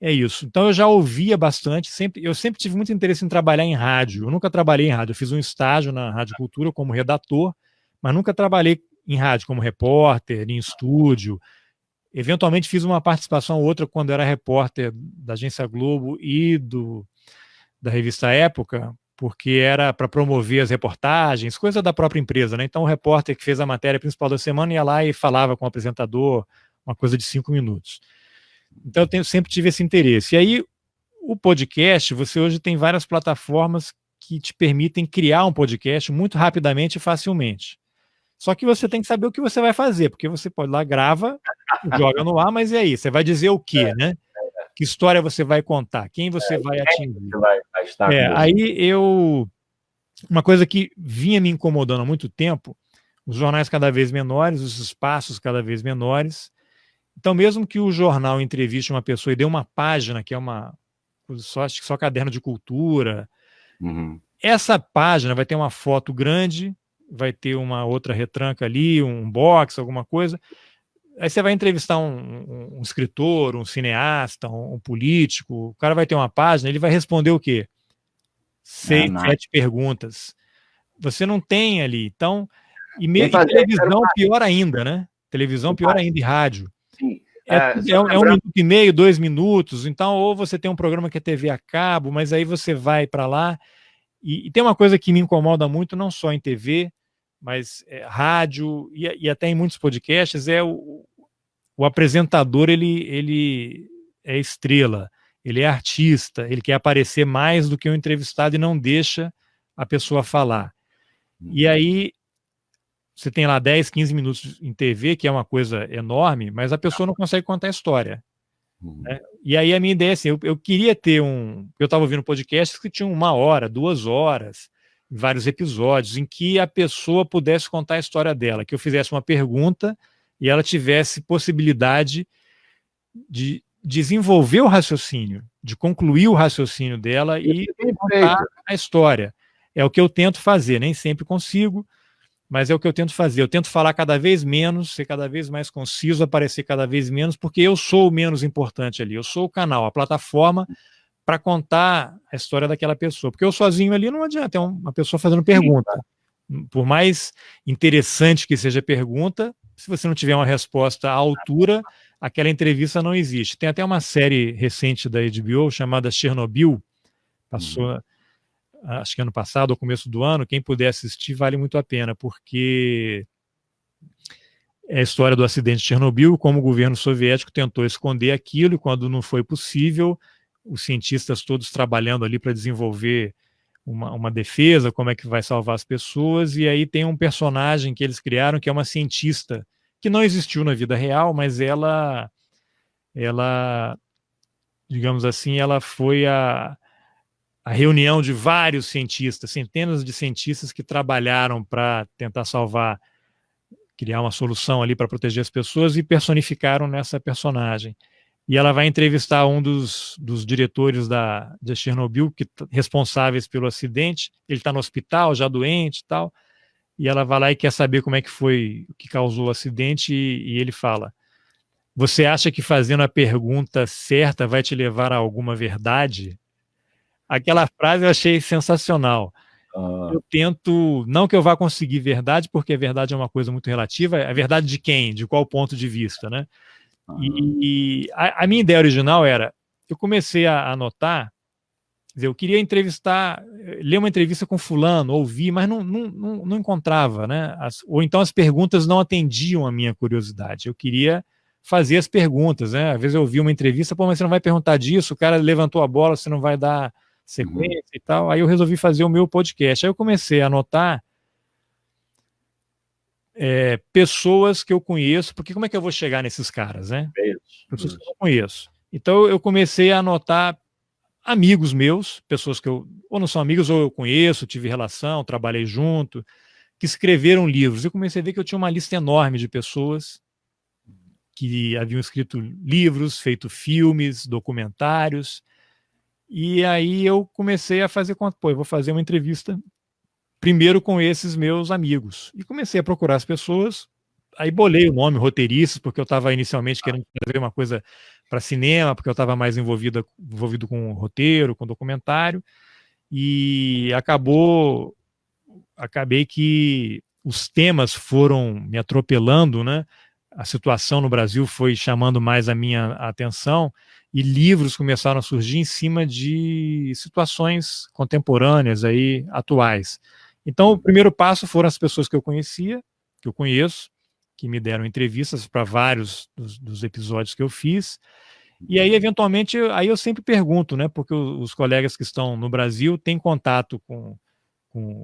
Speaker 2: é isso. Então eu já ouvia bastante, eu sempre tive muito interesse em trabalhar em rádio. Eu nunca trabalhei em rádio, eu fiz um estágio na Rádio Cultura como redator, mas nunca trabalhei em rádio como repórter, em estúdio. Eventualmente fiz uma participação ou outra quando era repórter da Agência Globo e da revista Época, porque era para promover as reportagens, coisa da própria empresa, né? Então o repórter que fez a matéria principal da semana ia lá e falava com o apresentador, uma coisa de 5 minutos. Então eu sempre tive esse interesse. E aí o podcast, você hoje tem várias plataformas que te permitem criar um podcast muito rapidamente e facilmente. Só que você tem que saber o que você vai fazer, porque você pode ir lá, grava, joga no ar, mas e aí? Você vai dizer o quê, né? Que história você vai contar? Quem você vai atingir?
Speaker 3: Vai estar
Speaker 2: aí uma coisa que vinha me incomodando há muito tempo, os jornais cada vez menores, os espaços cada vez menores. Então, mesmo que o jornal entreviste uma pessoa e dê uma página, que é acho que só caderno de cultura, essa página vai ter uma foto grande, vai ter uma outra retranca ali, um box, alguma coisa. Aí você vai entrevistar um escritor, um cineasta, um político, o cara vai ter uma página, ele vai responder o quê? 6, 7 perguntas. Você não tem ali. Então, e televisão pior ainda, né? Televisão pior ainda, e rádio.
Speaker 3: Sim.
Speaker 2: É 1 minuto e meio, 2 minutos. Então, ou você tem um programa que é TV a cabo, mas aí você vai para lá. E tem uma coisa que me incomoda muito, não só em TV, mas rádio e até em muitos podcasts, o apresentador, ele é estrela, ele é artista, ele quer aparecer mais do que o entrevistado e não deixa a pessoa falar. E aí você tem lá 10, 15 minutos em TV, que é uma coisa enorme, mas a pessoa não consegue contar a história. Né? E aí a minha ideia é assim, eu queria ter eu estava ouvindo podcasts que tinham 1 hora, 2 horas, vários episódios, em que a pessoa pudesse contar a história dela, que eu fizesse uma pergunta e ela tivesse possibilidade de desenvolver o raciocínio, de concluir o raciocínio dela e contar a história. É o que eu tento fazer, nem sempre consigo, mas é o que eu tento fazer. Eu tento falar cada vez menos, ser cada vez mais conciso, aparecer cada vez menos, porque eu sou o menos importante ali. Eu sou o canal, a plataforma para contar a história daquela pessoa. Porque eu sozinho ali não adianta, é uma pessoa fazendo pergunta. Por mais interessante que seja a pergunta, se você não tiver uma resposta à altura, aquela entrevista não existe. Tem até uma série recente da HBO chamada Chernobyl, passou... acho que ano passado, ou começo do ano, quem puder assistir vale muito a pena, porque é a história do acidente de Chernobyl, como o governo soviético tentou esconder aquilo, e quando não foi possível, os cientistas todos trabalhando ali para desenvolver uma defesa, como é que vai salvar as pessoas, e aí tem um personagem que eles criaram, que é uma cientista, que não existiu na vida real, mas ela digamos assim, ela foi a a reunião de vários cientistas, centenas de cientistas que trabalharam para tentar criar uma solução ali para proteger as pessoas e personificaram nessa personagem. E ela vai entrevistar um dos diretores de Chernobyl, responsáveis pelo acidente. Ele está no hospital, já doente e tal, e ela vai lá e quer saber como é que foi, o que causou o acidente, e ele fala: você acha que fazendo a pergunta certa vai te levar a alguma verdade? Aquela frase eu achei sensacional. Eu tento, não que eu vá conseguir verdade, porque a verdade é uma coisa muito relativa. A verdade de quem? De qual ponto de vista, né? E a minha ideia original era, eu comecei a anotar, quer dizer, eu queria ler uma entrevista com fulano, ouvir, mas não encontrava, né? Ou então as perguntas não atendiam a minha curiosidade. Eu queria fazer as perguntas, né? Às vezes eu ouvi uma entrevista, pô, mas você não vai perguntar disso, o cara levantou a bola, você não vai dar sequência e tal. Aí eu resolvi fazer o meu podcast. Aí eu comecei a anotar pessoas que eu conheço, porque como é que eu vou chegar nesses caras, né? Pessoas que eu não conheço. Então eu comecei a anotar amigos meus, pessoas que eu ou não são amigos ou eu conheço, tive relação, trabalhei junto, que escreveram livros. Eu comecei a ver que eu tinha uma lista enorme de pessoas que haviam escrito livros, feito filmes, documentários. E aí eu comecei a fazer conta, pô, eu vou fazer uma entrevista primeiro com esses meus amigos. E comecei a procurar as pessoas, aí bolei o nome roteiristas, porque eu estava inicialmente querendo fazer uma coisa para cinema, porque eu estava mais envolvido com roteiro, com documentário, e acabei que os temas foram me atropelando, né? A situação no Brasil foi chamando mais a minha atenção, e livros começaram a surgir em cima de situações contemporâneas, aí, atuais. Então, o primeiro passo foram as pessoas que eu conhecia, que eu conheço, que me deram entrevistas para vários dos episódios que eu fiz. E aí, eventualmente, aí eu sempre pergunto, né? Porque os colegas que estão no Brasil têm contato com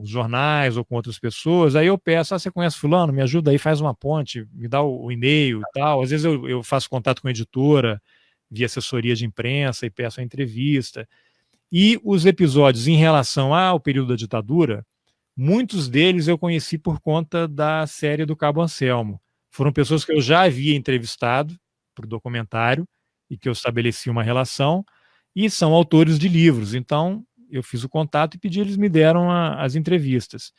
Speaker 2: os jornais ou com outras pessoas, aí eu peço, você conhece fulano? Me ajuda aí, faz uma ponte, me dá o e-mail e tal. Às vezes eu faço contato com a editora, via assessoria de imprensa e peço a entrevista. E os episódios em relação ao período da ditadura, muitos deles eu conheci por conta da série do Cabo Anselmo. Foram pessoas que eu já havia entrevistado para o documentário e que eu estabeleci uma relação, e são autores de livros. Então, eu fiz o contato e pedi, eles me deram as entrevistas.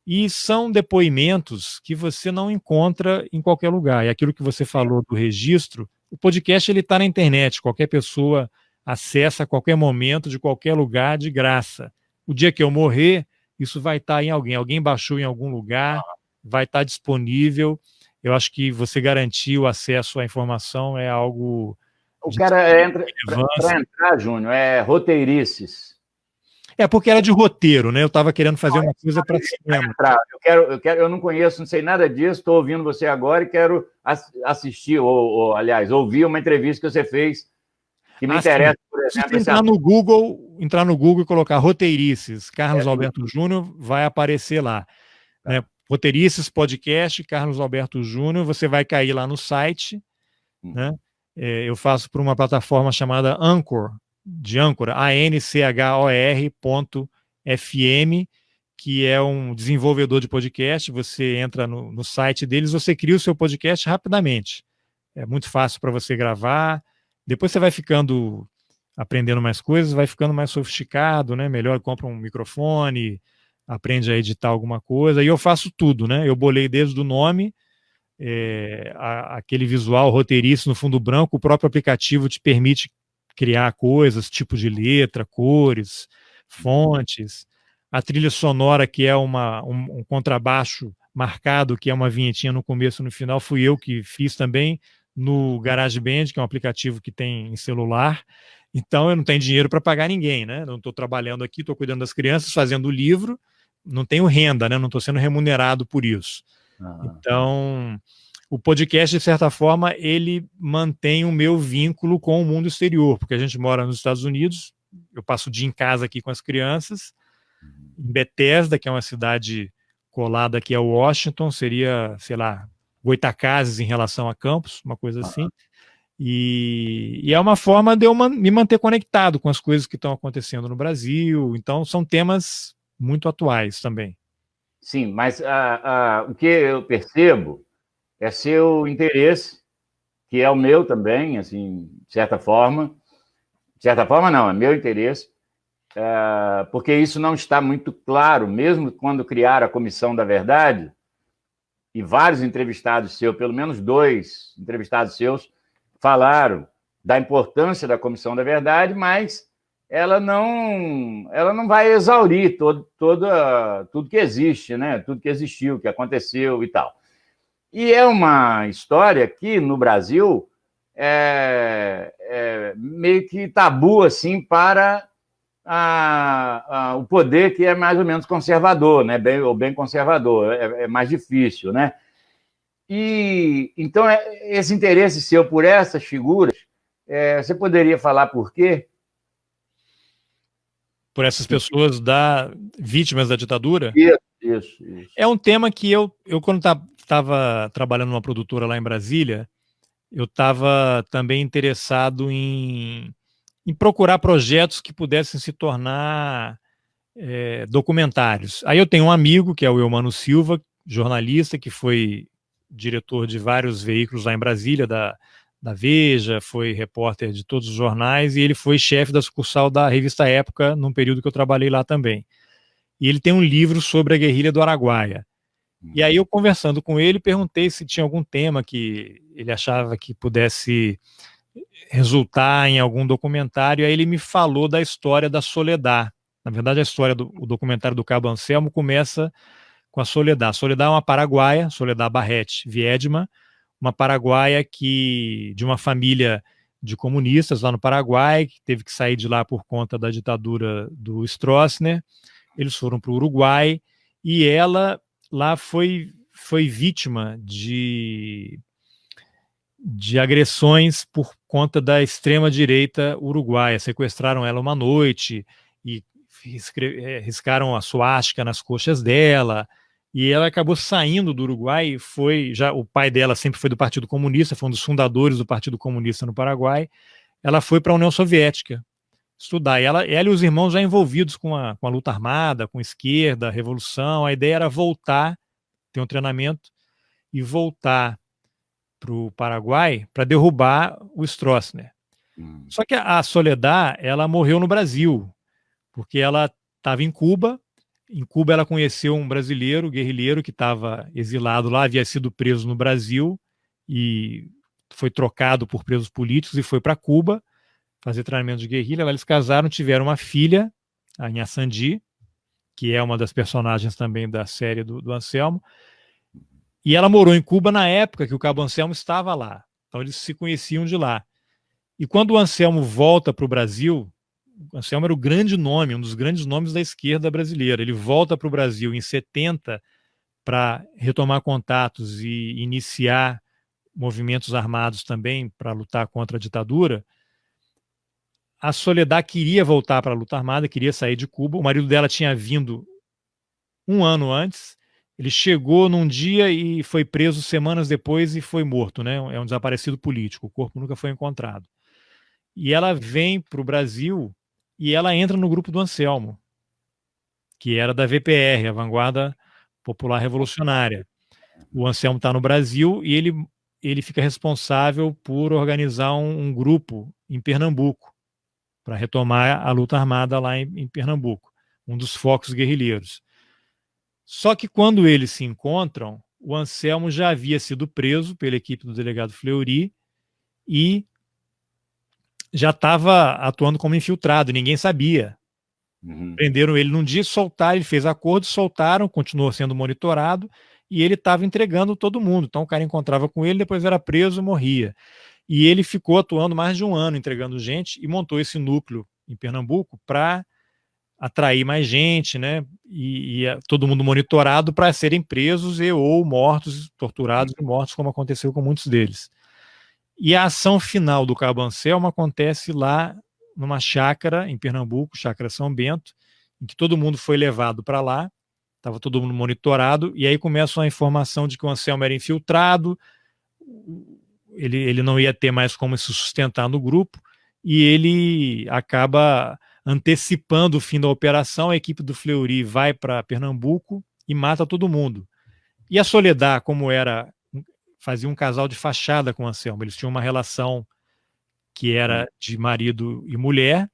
Speaker 2: E são depoimentos que você não encontra em qualquer lugar. E aquilo que você falou do registro, o podcast ele está na internet, qualquer pessoa acessa a qualquer momento, de qualquer lugar, de graça. O dia que eu morrer, isso vai estar em alguém baixou em algum lugar, vai estar disponível. Eu acho que você garantir o acesso à informação é algo...
Speaker 3: O cara entra, para entrar, Júnior, é roteirices.
Speaker 2: Porque era de roteiro, né? Eu estava querendo fazer uma coisa para cinema.
Speaker 3: Eu não conheço, não sei nada disso, estou ouvindo você agora e quero assistir, ou, aliás, ouvir uma entrevista que você fez, que me interessa, por exemplo.
Speaker 2: Se entrar no Google e colocar roteirices, Carlos Alberto Júnior, vai aparecer lá. Né? Roteirices, podcast, Carlos Alberto Júnior, você vai cair lá no site, né? Eu faço por uma plataforma chamada Anchor, de Âncora, anchor.fm, que é um desenvolvedor de podcast. Você entra no site deles, você cria o seu podcast rapidamente. É muito fácil para você gravar. Depois você vai aprendendo mais coisas, vai ficando mais sofisticado, né? Melhor, compra um microfone, aprende a editar alguma coisa. E eu faço tudo, né? Eu bolei desde o nome, aquele visual roteiriço no fundo branco, o próprio aplicativo te permite criar coisas, tipo de letra, cores, fontes. A trilha sonora, que é um contrabaixo marcado, que é uma vinhetinha no começo e no final, fui eu que fiz também no GarageBand, que é um aplicativo que tem em celular. Então eu não tenho dinheiro para pagar ninguém, né? Não estou trabalhando aqui, estou cuidando das crianças, fazendo o livro, não tenho renda, né? Não estou sendo remunerado por isso. Então, o podcast, de certa forma, ele mantém o meu vínculo com o mundo exterior, porque a gente mora nos Estados Unidos, eu passo o dia em casa aqui com as crianças, em Bethesda, que é uma cidade colada aqui a Washington, seria, sei lá, Goitacazes em relação a Campos, uma coisa assim, E é uma forma de eu me manter conectado com as coisas que estão acontecendo no Brasil. Então, são temas muito atuais também.
Speaker 3: Sim, mas o que eu percebo é seu interesse, que é o meu também, assim, de certa forma. De certa forma, não, é meu interesse, porque isso não está muito claro, mesmo quando criaram a Comissão da Verdade, e vários entrevistados seus, pelo menos 2 entrevistados seus, falaram da importância da Comissão da Verdade, mas ela não vai exaurir tudo que existe, né? Tudo que existiu, que aconteceu e tal. E é uma história que, no Brasil, é meio que tabu assim, para o poder que é mais ou menos conservador, né? Bem conservador, é mais difícil, né? E então esse interesse seu por essas figuras, você poderia falar por quê?
Speaker 2: Por essas pessoas vítimas da ditadura?
Speaker 3: Isso.
Speaker 2: É um tema que eu quando estava trabalhando numa produtora lá em Brasília, eu estava também interessado em procurar projetos que pudessem se tornar documentários. Aí eu tenho um amigo, que é o Eumano Silva, jornalista, que foi diretor de vários veículos lá em Brasília, da Veja, foi repórter de todos os jornais, e ele foi chefe da sucursal da revista Época, num período que eu trabalhei lá também. E ele tem um livro sobre a guerrilha do Araguaia. E aí eu, conversando com ele, perguntei se tinha algum tema que ele achava que pudesse resultar em algum documentário. Aí ele me falou da história da Soledad. Na verdade, o documentário do Cabo Anselmo começa com a Soledad. A Soledad é uma paraguaia, Soledad Barrete Viedma, uma paraguaia de uma família de comunistas lá no Paraguai, que teve que sair de lá por conta da ditadura do Stroessner. Eles foram para o Uruguai e ela lá foi vítima de agressões por conta da extrema-direita uruguaia. Sequestraram ela uma noite e riscaram a suástica nas coxas dela, e ela acabou saindo do Uruguai. O pai dela sempre foi do Partido Comunista, foi um dos fundadores do Partido Comunista no Paraguai. Ela foi para a União Soviética estudar, e ela e os irmãos já envolvidos com a luta armada, com a esquerda, a revolução. A ideia era voltar, ter um treinamento e voltar para o Paraguai para derrubar o Stroessner. Só que a Soledad, ela morreu no Brasil, porque ela estava em Cuba. Em Cuba ela conheceu um brasileiro, guerrilheiro, que estava exilado lá, havia sido preso no Brasil e foi trocado por presos políticos e foi para Cuba fazer treinamento de guerrilha. Lá eles casaram, tiveram uma filha, a Inha Sandi, que é uma das personagens também da série do Anselmo. E ela morou em Cuba na época que o Cabo Anselmo estava lá. Então eles se conheciam de lá. E quando o Anselmo volta para o Brasil, o Anselmo era o grande nome, um dos grandes nomes da esquerda brasileira. Ele volta para o Brasil em 70 para retomar contatos e iniciar movimentos armados também para lutar contra a ditadura. A Soledad queria voltar para a luta armada, queria sair de Cuba. O marido dela tinha vindo um ano antes. Ele chegou num dia e foi preso semanas depois e foi morto, né? É um desaparecido político. O corpo nunca foi encontrado. E ela vem para o Brasil e ela entra no grupo do Anselmo, que era da VPR, a Vanguarda Popular Revolucionária. O Anselmo está no Brasil e ele fica responsável por organizar um grupo em Pernambuco para retomar a luta armada lá em Pernambuco, um dos focos guerrilheiros. Só que quando eles se encontram, o Anselmo já havia sido preso pela equipe do delegado Fleury e já estava atuando como infiltrado, ninguém sabia. Prenderam ele num dia, soltaram, ele fez acordo, soltaram, continuou sendo monitorado e ele estava entregando todo mundo. Então o cara encontrava com ele, depois era preso, morria. E ele ficou atuando mais de um ano, entregando gente, e montou esse núcleo em Pernambuco para atrair mais gente, né? E todo mundo monitorado para serem presos ou mortos, torturados e mortos, como aconteceu com muitos deles. E a ação final do Cabo Anselmo acontece lá numa chácara em Pernambuco, Chácara São Bento, em que todo mundo foi levado para lá, estava todo mundo monitorado, e aí começa a informação de que o Anselmo era infiltrado. ele não ia ter mais como se sustentar no grupo, e ele acaba antecipando o fim da operação. A equipe do Fleury vai para Pernambuco e mata todo mundo. E a Soledad, como era, fazia um casal de fachada com o Anselmo, eles tinham uma relação que era de marido e mulher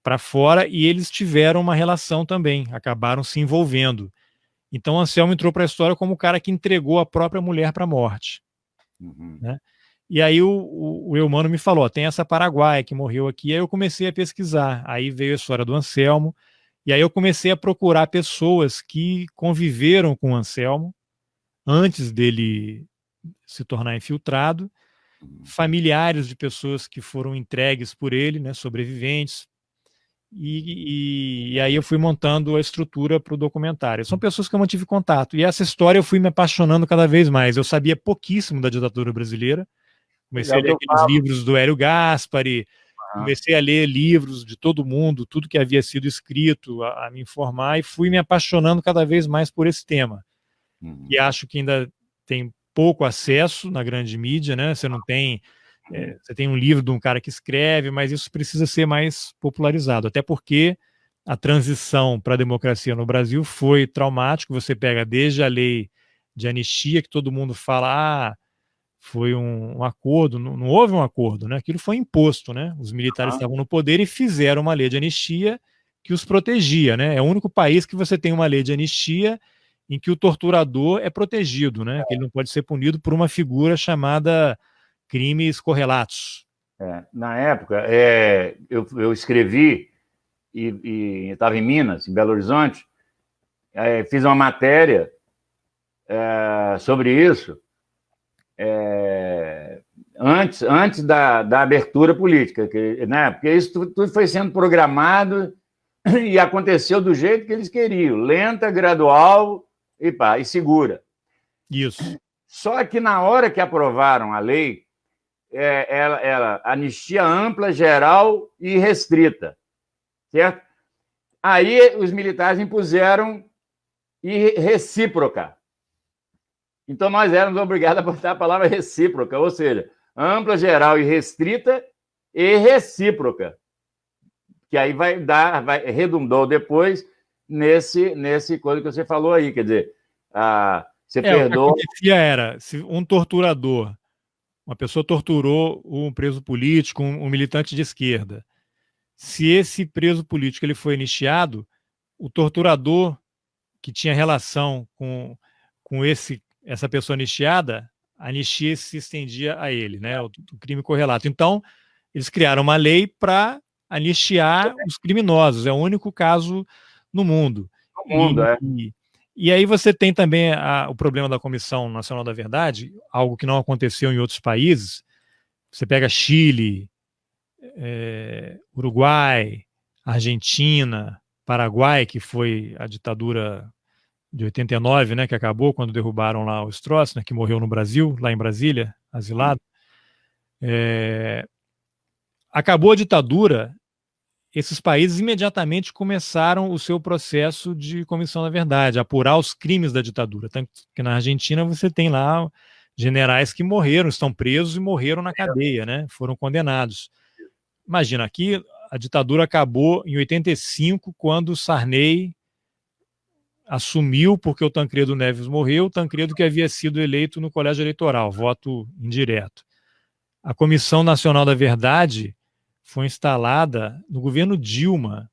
Speaker 2: para fora, e eles tiveram uma relação também, acabaram se envolvendo. Então, Anselmo entrou para a história como o cara que entregou a própria mulher para a morte. Né? E aí o Eumano me falou, tem essa paraguaia que morreu aqui. Aí eu comecei a pesquisar. Aí veio a história do Anselmo. E aí eu comecei a procurar pessoas que conviveram com o Anselmo antes dele se tornar infiltrado, familiares de pessoas que foram entregues por ele, né, sobreviventes. E aí eu fui montando a estrutura para o documentário. São pessoas que eu mantive contato. E essa história eu fui me apaixonando cada vez mais. Eu sabia pouquíssimo da ditadura brasileira. Comecei a ler aqueles livros do Hélio Gaspari, comecei a ler livros de todo mundo, tudo que havia sido escrito, a me informar, e fui me apaixonando cada vez mais por esse tema. E acho que ainda tem pouco acesso na grande mídia, né? Você não tem... você tem um livro de um cara que escreve, mas isso precisa ser mais popularizado, até porque a transição para a democracia no Brasil foi traumática. Você pega desde a lei de anistia, que todo mundo fala, foi um acordo, não houve um acordo, né? Aquilo foi imposto, né? Os militares estavam no poder e fizeram uma lei de anistia que os protegia, né? É o único país que você tem uma lei de anistia em que o torturador é protegido, né? Que ele não pode ser punido por uma figura chamada crimes correlatos.
Speaker 3: Na época, eu escrevi e estava em Minas, em Belo Horizonte, fiz uma matéria sobre isso antes da abertura política, né? Porque isso tudo foi sendo programado e aconteceu do jeito que eles queriam, lenta, gradual e segura.
Speaker 2: Isso.
Speaker 3: Só que na hora que aprovaram a lei, ela anistia ampla, geral e restrita, certo? Aí os militares impuseram recíproca. Então nós éramos obrigados a botar a palavra recíproca, ou seja, ampla, geral e restrita e recíproca, que aí redundou depois nesse coisa que você falou aí, quer dizer, você perdoa...
Speaker 2: O que acontecia era, se um torturador, uma pessoa torturou um preso político, um militante de esquerda, se esse preso político ele foi anistiado, o torturador que tinha relação com essa pessoa anistiada, a anistia se estendia a ele, né, o crime correlato. Então, eles criaram uma lei para anistiar os criminosos, é o único caso no mundo. E aí você tem também o problema da Comissão Nacional da Verdade, algo que não aconteceu em outros países. Você pega Chile, Uruguai, Argentina, Paraguai, que foi a ditadura de 89, né, que acabou quando derrubaram lá o Stroessner, que morreu no Brasil, lá em Brasília, asilado. Acabou a ditadura, esses países imediatamente começaram o seu processo de Comissão da Verdade, apurar os crimes da ditadura. Tanto que na Argentina você tem lá generais que morreram, estão presos e morreram na cadeia, né? Foram condenados. Imagina, aqui a ditadura acabou em 85, quando Sarney assumiu, porque o Tancredo Neves morreu, o Tancredo que havia sido eleito no colégio eleitoral, voto indireto. A Comissão Nacional da Verdade foi instalada no governo Dilma.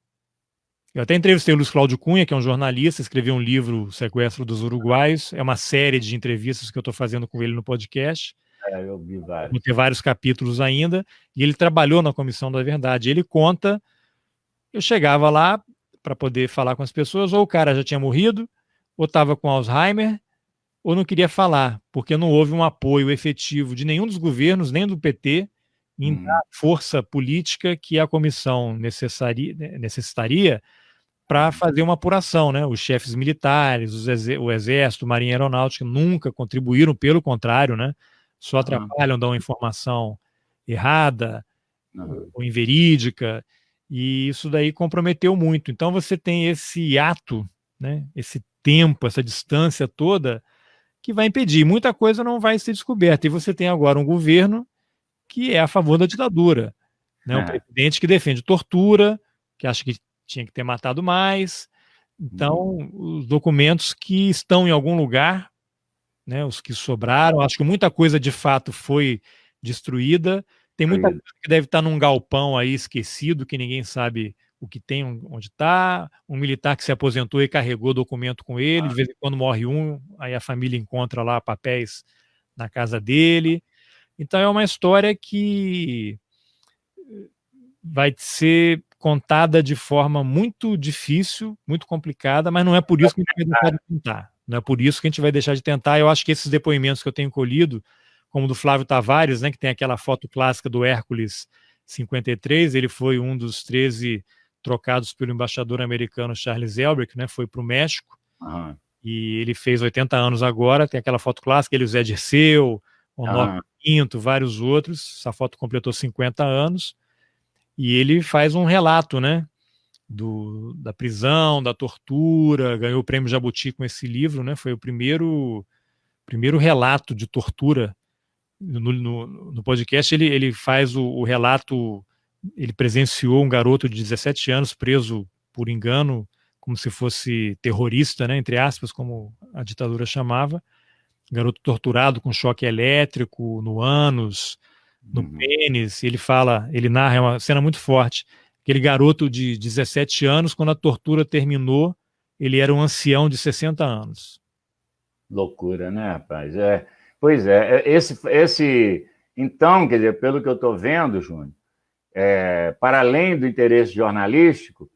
Speaker 2: Eu até entrevistei o Luiz Cláudio Cunha, que é um jornalista, escreveu um livro, Sequestro dos Uruguaios, é uma série de entrevistas que eu estou fazendo com ele no podcast.
Speaker 3: Eu vi vários.
Speaker 2: Vou ter vários capítulos ainda, e ele trabalhou na Comissão da Verdade. Ele conta, eu chegava lá para poder falar com as pessoas, ou o cara já tinha morrido, ou estava com Alzheimer, ou não queria falar, porque não houve um apoio efetivo de nenhum dos governos, nem do PT, em dar força política que a comissão necessitaria para fazer uma apuração, né? Os chefes militares, o Exército, Marinha Aeronáutica nunca contribuíram, pelo contrário, né? Só atrapalham, dão informação errada ou inverídica, e isso daí comprometeu muito. Então você tem esse ato, né? Esse tempo, essa distância toda, que vai impedir. Muita coisa não vai ser descoberta. E você tem agora um governo que é a favor da ditadura, né? Um presidente que defende tortura, que acha que tinha que ter matado mais. Então, os documentos que estão em algum lugar, né, os que sobraram, acho que muita coisa de fato foi destruída. Tem muita coisa que deve estar num galpão aí esquecido, que ninguém sabe o que tem, onde está. Um militar que se aposentou e carregou documento com ele, de vez em quando morre um, aí a família encontra lá papéis na casa dele. Então é uma história que vai ser contada de forma muito difícil, muito complicada, mas não é por isso que a gente vai deixar de tentar. Não é por isso que a gente vai deixar de tentar. Eu acho que esses depoimentos que eu tenho colhido, como o do Flávio Tavares, né, que tem aquela foto clássica do Hércules 53, ele foi um dos 13 trocados pelo embaixador americano Charles Elbrick, né, foi para o México, e ele fez 80 anos agora, tem aquela foto clássica, ele, o Zé Dirceu, o Honório Pinto, vários outros, essa foto completou 50 anos, e ele faz um relato, né, da prisão, da tortura, ganhou o prêmio Jabuti com esse livro, né, foi o primeiro relato de tortura. No podcast ele faz o relato, ele presenciou um garoto de 17 anos preso por engano, como se fosse terrorista, né, entre aspas, como a ditadura chamava, garoto torturado com choque elétrico no ânus, no pênis. Ele narra, é uma cena muito forte, aquele garoto de 17 anos, quando a tortura terminou, ele era um ancião de 60 anos.
Speaker 3: Loucura, né, rapaz? Pois é, então, quer dizer, pelo que eu estou vendo, Júnior, para além do interesse jornalístico,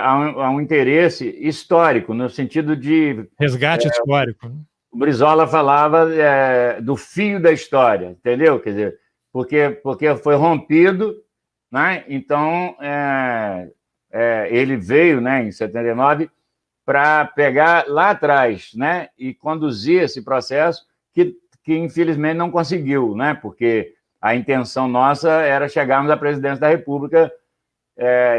Speaker 3: há um interesse histórico, no sentido de...
Speaker 2: Resgate histórico.
Speaker 3: O Brizola falava do fio da história, entendeu? Quer dizer, porque foi rompido, né? Então, ele veio, né, em 79 para pegar lá atrás, né, e conduzir esse processo que infelizmente não conseguiu, né, porque a intenção nossa era chegarmos à presidência da República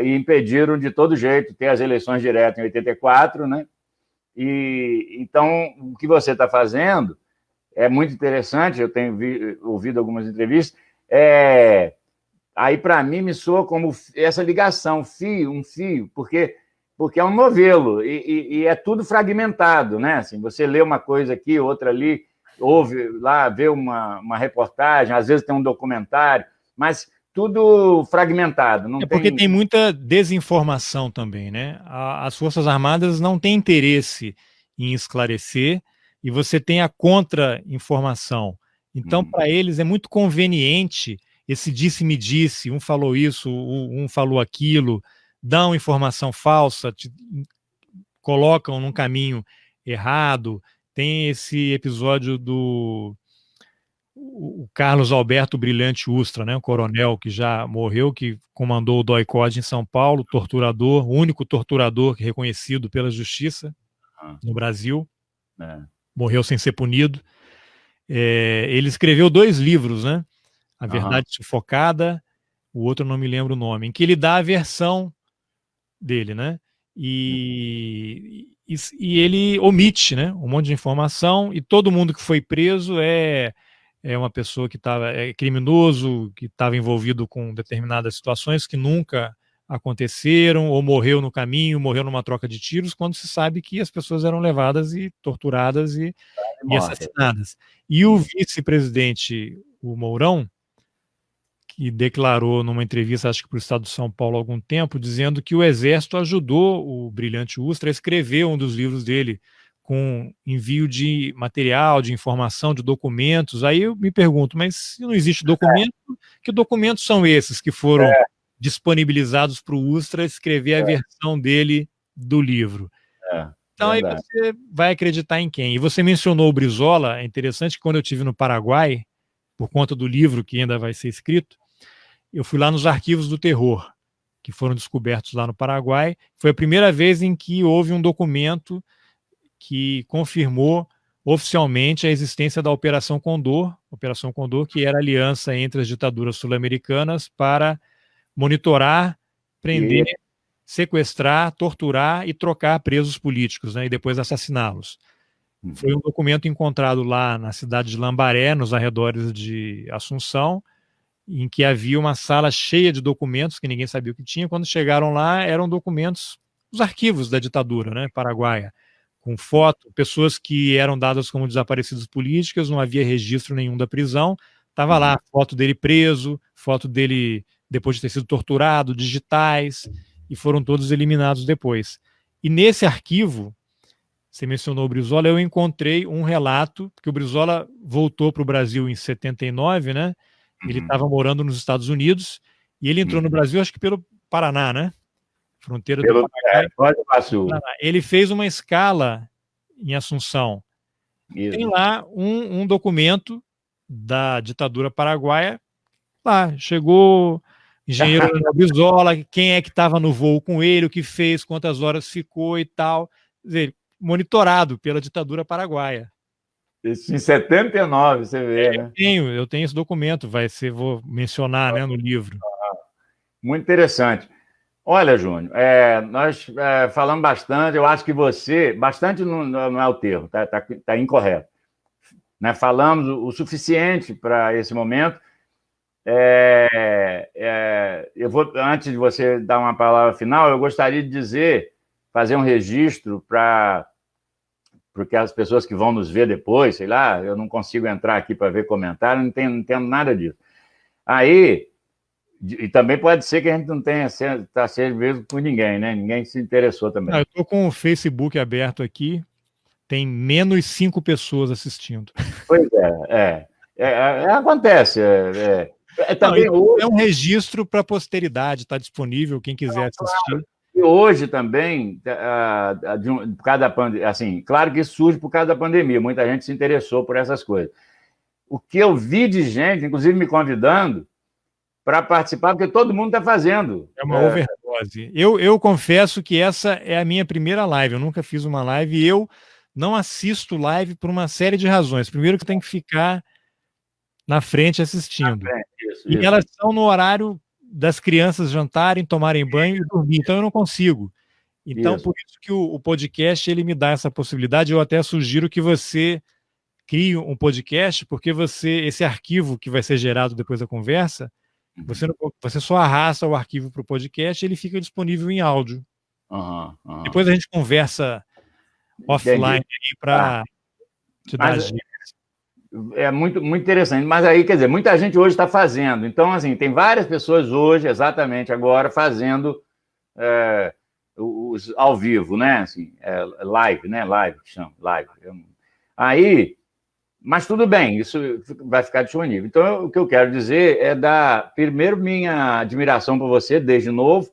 Speaker 3: e impediram de todo jeito ter as eleições diretas em 84, né? E então o que você está fazendo é muito interessante. Eu tenho ouvido algumas entrevistas. Aí para mim me soa como essa ligação, um fio, porque é um novelo e é tudo fragmentado, né? Assim, você lê uma coisa aqui, outra ali, ouve lá, vê uma reportagem, às vezes tem um documentário, mas tudo fragmentado. Não
Speaker 2: porque tem muita desinformação também, né? As Forças Armadas não têm interesse em esclarecer e você tem a contra-informação. Então, para eles é muito conveniente esse disse-me-disse, um falou isso, um falou aquilo, dão informação falsa, te colocam num caminho errado. Tem esse episódio do Carlos Alberto Brilhante Ustra, né, um coronel que já morreu, que comandou o DOI-COD em São Paulo, torturador, o único torturador reconhecido pela justiça no Brasil, morreu sem ser punido. Ele escreveu 2 livros, né, A Verdade Sufocada, o outro eu não me lembro o nome, em que ele dá a versão dele, né, e ele omite, né, um monte de informação, e todo mundo que foi preso é uma pessoa que estava criminoso, que estava envolvido com determinadas situações que nunca aconteceram, ou morreu no caminho, morreu numa troca de tiros, quando se sabe que as pessoas eram levadas e torturadas e assassinadas. E o vice-presidente, o Mourão, que declarou numa entrevista, acho que para o Estado de São Paulo há algum tempo, dizendo que o Exército ajudou o Brilhante Ustra a escrever um dos livros dele, com envio de material, de informação, de documentos. Aí eu me pergunto, mas se não existe documento, que documentos são esses que foram disponibilizados para o Ustra escrever a versão dele do livro? Então aí você vai acreditar em quem? E você mencionou o Brizola, é interessante que quando eu estive no Paraguai, por conta do livro que ainda vai ser escrito, eu fui lá nos arquivos do terror, que foram descobertos lá no Paraguai. Foi a primeira vez em que houve um documento que confirmou oficialmente a existência da Operação Condor, que era a aliança entre as ditaduras sul-americanas para monitorar, prender, sequestrar, torturar e trocar presos políticos, né, e depois assassiná-los. Foi um documento encontrado lá na cidade de Lambaré, nos arredores de Assunção, em que havia uma sala cheia de documentos que ninguém sabia o que tinha. Quando chegaram lá, eram documentos, os arquivos da ditadura, né, paraguaia, com foto, pessoas que eram dadas como desaparecidas políticas, não havia registro nenhum da prisão, estava lá foto dele preso, foto dele depois de ter sido torturado, digitais, e foram todos eliminados depois. E nesse arquivo, você mencionou o Brizola, eu encontrei um relato, que o Brizola voltou para o Brasil em 79, né? Ele estava morando nos Estados Unidos, e ele entrou no Brasil, acho que pelo Paraná, né? Fronteira do Paraná. Ele fez uma escala em Assunção. Isso. Tem lá um documento da ditadura paraguaia. Lá, chegou engenheiro Brizola, quem é que estava no voo com ele, o que fez, quantas horas ficou e tal. Quer dizer, monitorado pela ditadura paraguaia.
Speaker 3: Isso em 79, você vê, né?
Speaker 2: Eu tenho esse documento, vou mencionar, né, no livro.
Speaker 3: Muito interessante. Olha, Júnior, nós falamos bastante, eu acho que você... Bastante não é o termo, tá incorreto. Né? Falamos o suficiente para esse momento. Antes de você dar uma palavra final, eu gostaria de fazer um registro porque as pessoas que vão nos ver depois, sei lá, eu não consigo entrar aqui para ver comentário, não entendo nada disso. Aí, e também pode ser que a gente não tenha tá sendo visto por ninguém, né? Ninguém se interessou também.
Speaker 2: Eu estou com o Facebook aberto aqui, tem menos 5 pessoas assistindo.
Speaker 3: Pois acontece. Também
Speaker 2: é um registro para a posteridade, está disponível, quem quiser assistir.
Speaker 3: Claro. E hoje também, por causa da pandemia, assim, claro que isso surge por causa da pandemia, muita gente se interessou por essas coisas. O que eu vi de gente, inclusive me convidando, para participar, porque todo mundo está fazendo.
Speaker 2: É uma overdose. Eu confesso que essa é a minha primeira live, eu nunca fiz uma live e eu não assisto live por uma série de razões. Primeiro que tem que ficar na frente assistindo. Isso. E elas são no horário das crianças jantarem, tomarem banho e dormir, então eu não consigo. Então, por isso que o podcast ele me dá essa possibilidade. Eu até sugiro que você crie um podcast, porque esse arquivo que vai ser gerado depois da conversa, você só arrasta o arquivo para o podcast e ele fica disponível em áudio. Depois a gente conversa offline para te dar as dicas.
Speaker 3: É muito, muito interessante. Mas aí, quer dizer, muita gente hoje está fazendo. Então, assim, tem várias pessoas hoje, exatamente agora, fazendo os ao vivo, né? Assim, live, né? Live, que chama, live. Aí, mas tudo bem, isso vai ficar disponível. Então, o que eu quero dizer é dar, primeiro, minha admiração por você, desde novo,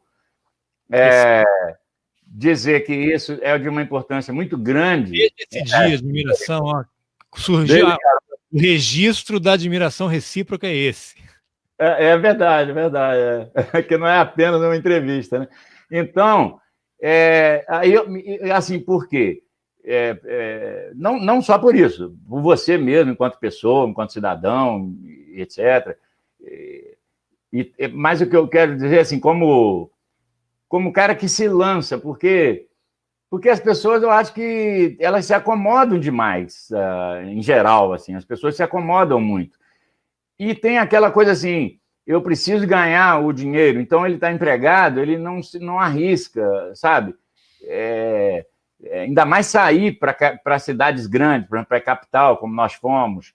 Speaker 3: dizer que isso é de uma importância muito grande.
Speaker 2: Desde esse dia, admiração, ó, surgiu o registro da admiração recíproca é esse.
Speaker 3: É verdade, é verdade. Que não é apenas uma entrevista, né? Então, assim, por quê? Não só por isso, por você mesmo, enquanto pessoa, enquanto cidadão, etc. Mas o que eu quero dizer, assim, como cara que se lança, porque as pessoas, eu acho que elas se acomodam demais, em geral, assim, as pessoas se acomodam muito. E tem aquela coisa assim, eu preciso ganhar o dinheiro, então ele está empregado, ele não arrisca, sabe? Ainda mais sair para cidades grandes, para a capital, como nós fomos.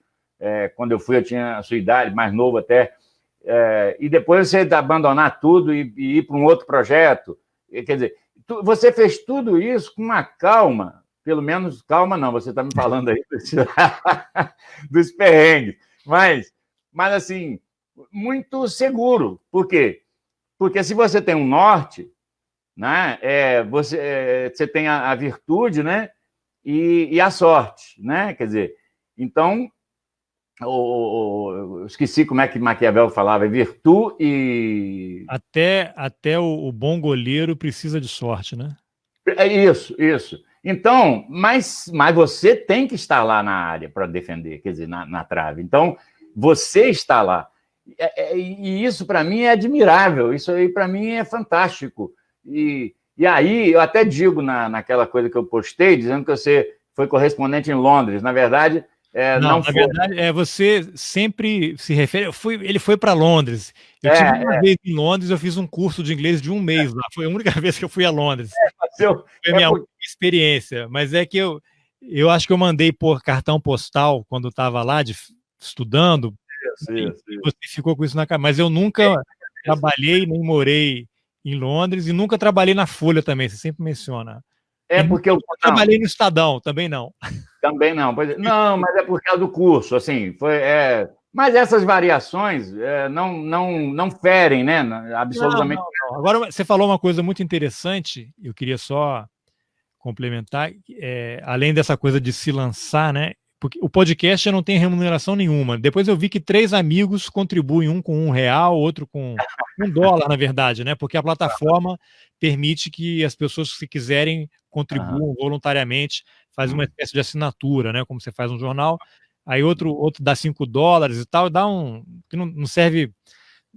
Speaker 3: Quando eu fui, eu tinha a sua idade, mais novo até. E depois você abandonar tudo e ir para um outro projeto. Quer dizer, você fez tudo isso com uma calma, pelo menos calma não, você está me falando aí dos perrengues, mas assim, muito seguro. Por quê? Porque se você tem um norte, né, você tem a virtude, né, e a sorte, né? Quer dizer, então, eu esqueci como é que Maquiavel falava, virtude e...
Speaker 2: Até o bom goleiro precisa de sorte, né?
Speaker 3: Isso. Então, mas você tem que estar lá na área para defender, quer dizer, na trave. Então, você está lá. E isso, para mim, é admirável. Isso aí, para mim, é fantástico. E aí, eu até digo naquela coisa que eu postei, dizendo que você foi correspondente em Londres. Na verdade,
Speaker 2: Não,
Speaker 3: não
Speaker 2: na
Speaker 3: foi.
Speaker 2: verdade, você sempre se refere. Ele foi para Londres. Eu tive uma
Speaker 3: É,
Speaker 2: vez em Londres, eu fiz um curso de inglês de um mês lá. Foi a única vez que eu fui a Londres.
Speaker 3: seu,
Speaker 2: Foi a
Speaker 3: é
Speaker 2: minha
Speaker 3: por
Speaker 2: única experiência. Mas é que eu acho que eu mandei por cartão postal quando eu estava lá estudando,
Speaker 3: isso,
Speaker 2: e
Speaker 3: isso, isso.
Speaker 2: você ficou com isso na cabeça. Mas eu nunca trabalhei, nem morei em Londres e nunca trabalhei na Folha também, você sempre menciona.
Speaker 3: É
Speaker 2: E nunca
Speaker 3: porque eu. Não,
Speaker 2: trabalhei no Estadão, também não.
Speaker 3: também não. Não, mas é por causa do curso, assim. Mas essas variações não ferem, né?
Speaker 2: Não,
Speaker 3: Absolutamente.
Speaker 2: não, não. Agora, você falou uma coisa muito interessante, eu queria só complementar, além dessa coisa de se lançar, né? Porque o podcast não tem remuneração nenhuma. Depois eu vi que 3 amigos contribuem, um com R$ 1, outro com US$ 1, na verdade, né? Porque a plataforma permite que as pessoas, se quiserem,
Speaker 3: Aham.
Speaker 2: contribuam voluntariamente, faz uma espécie de assinatura, né? Como você faz um jornal. Aí outro dá US$ 5 e tal, dá que não serve,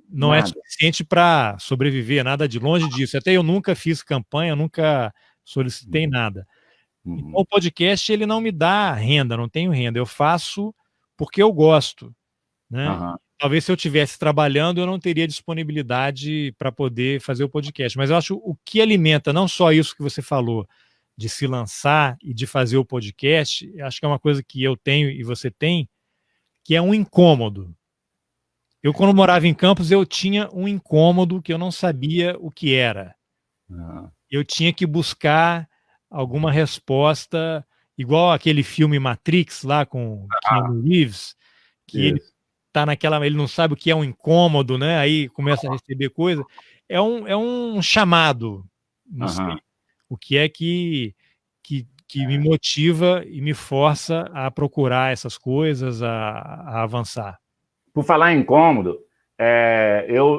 Speaker 2: não é
Speaker 3: Nada.
Speaker 2: suficiente para sobreviver, nada de longe disso. Até eu nunca fiz campanha, nunca solicitei nada. Então,
Speaker 3: Uhum.
Speaker 2: o podcast ele não me dá renda, não tenho renda. Eu faço porque eu gosto, né?
Speaker 3: Aham.
Speaker 2: Talvez se eu estivesse trabalhando, eu não teria disponibilidade para poder fazer o podcast. Mas eu acho o que alimenta, não só isso que você falou, de se lançar e de fazer o podcast, eu acho que é uma coisa que eu tenho e você tem, que é um incômodo. Eu, quando morava em Campos, eu tinha um incômodo que eu não sabia o que era.
Speaker 3: Aham.
Speaker 2: Eu tinha que buscar alguma resposta, igual aquele filme Matrix lá com Keanu Reeves, que ele
Speaker 3: Isso.
Speaker 2: tá naquela, ele não sabe o que é um incômodo, né? Aí começa a receber coisa. É um chamado, não
Speaker 3: Aham.
Speaker 2: sei o que é que me motiva e me força a procurar essas coisas, a avançar.
Speaker 3: Por falar em incômodo,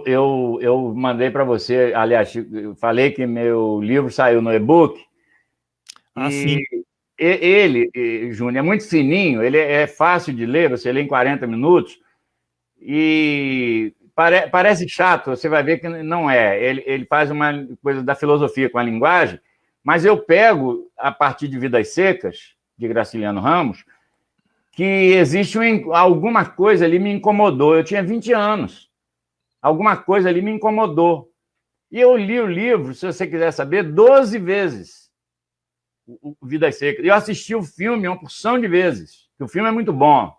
Speaker 3: eu mandei para você, aliás, eu falei que meu livro saiu no e-book,
Speaker 2: Ah, sim.
Speaker 3: e Júnior, é muito fininho, ele é fácil de ler, você lê em 40 minutos, e parece chato, você vai ver que não é. Ele faz uma coisa da filosofia com a linguagem, mas eu pego, a partir de Vidas Secas, de Graciliano Ramos, que existe alguma coisa ali me incomodou. Eu tinha 20 anos. Alguma coisa ali me incomodou. E eu li o livro, se você quiser saber, 12 vezes. O Vidas Secas. Eu assisti o filme uma porção de vezes. O filme é muito bom.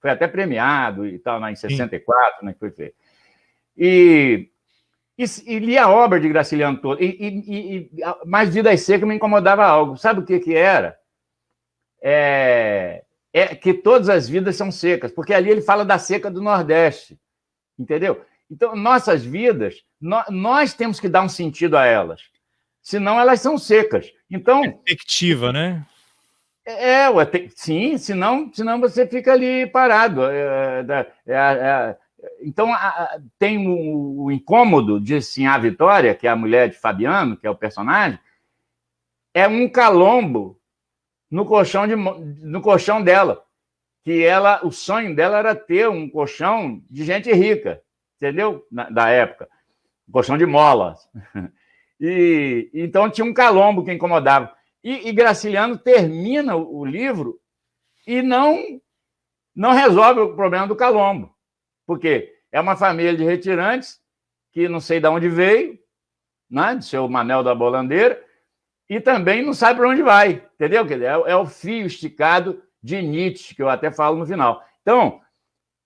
Speaker 3: Foi até premiado e tal, em
Speaker 2: Sim.
Speaker 3: 64, né, que foi feito. E li a obra de Graciliano toda. Mas Vidas Secas me incomodava algo. Sabe o que era? Que todas as vidas são secas, porque ali ele fala da seca do Nordeste, entendeu? Então, nossas vidas, nós temos que dar um sentido a elas, senão elas são secas. Então,
Speaker 2: Perspectiva, né?
Speaker 3: sim, senão você fica ali parado. Então, tem o incômodo de Sinhá Vitória, que é a mulher de Fabiano, que é o personagem, é um calombo no colchão dela, que o sonho dela era ter um colchão de gente rica, entendeu? Da época, um colchão de mola. E então tinha um calombo que incomodava. E Graciliano termina o livro e não resolve o problema do calombo, porque é uma família de retirantes que não sei de onde veio, né, de seu Manel da Bolandeira, e também não sabe para onde vai, entendeu? É o fio esticado de Nietzsche, que eu até falo no final. Então,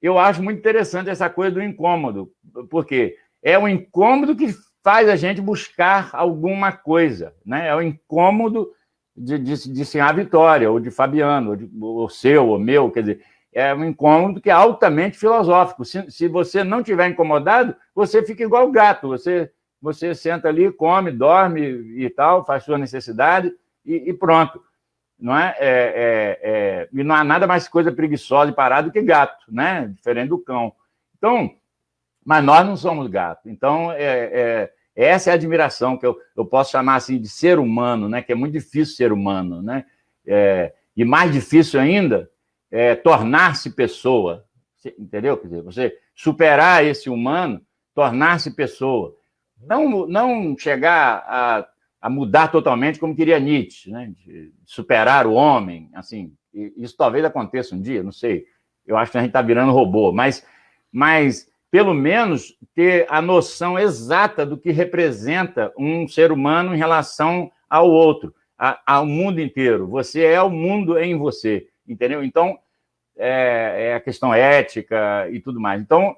Speaker 3: eu acho muito interessante essa coisa do incômodo, porque é o incômodo que faz a gente buscar alguma coisa, né? É o incômodo de Sinhá Vitória, ou de Fabiano, ou seu, ou meu, quer dizer, é um incômodo que é altamente filosófico. Se você não estiver incomodado, você fica igual o gato, você senta ali, come, dorme e tal, faz sua necessidade e pronto. Não é? E não há nada mais coisa preguiçosa e parada do que gato, né? Diferente do cão. Então, mas nós não somos gato. Então, essa é a admiração que eu posso chamar assim de ser humano, né? Que é muito difícil ser humano, né? E mais difícil ainda é tornar-se pessoa, entendeu? Quer dizer, você superar esse humano, tornar-se pessoa. Não chegar a mudar totalmente como queria Nietzsche, né? De superar o homem, assim, isso talvez aconteça um dia, não sei. Eu acho que a gente está virando robô, mas pelo menos ter a noção exata do que representa um ser humano em relação ao outro, ao mundo inteiro. Você é o mundo em você, entendeu? Então, é a questão ética e tudo mais. Então,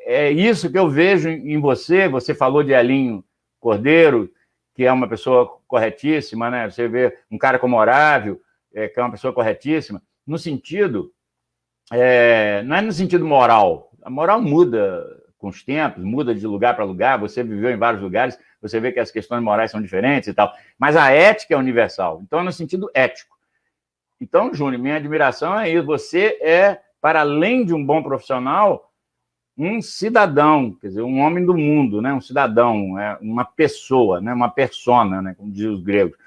Speaker 3: é isso que eu vejo em você. Você falou de Elinho Cordeiro, que é uma pessoa corretíssima, né? Você vê um cara como Horávio, que é uma pessoa corretíssima, no sentido, não é no sentido moral. A moral muda com os tempos, muda de lugar para lugar, você viveu em vários lugares, você vê que as questões morais são diferentes e tal, mas a ética é universal, então é no sentido ético. Então, Júnior, minha admiração é isso, você é, para além de um bom profissional, um cidadão, quer dizer, um homem do mundo, né? Um cidadão, uma pessoa, né? Uma persona, né? Como dizem os gregos.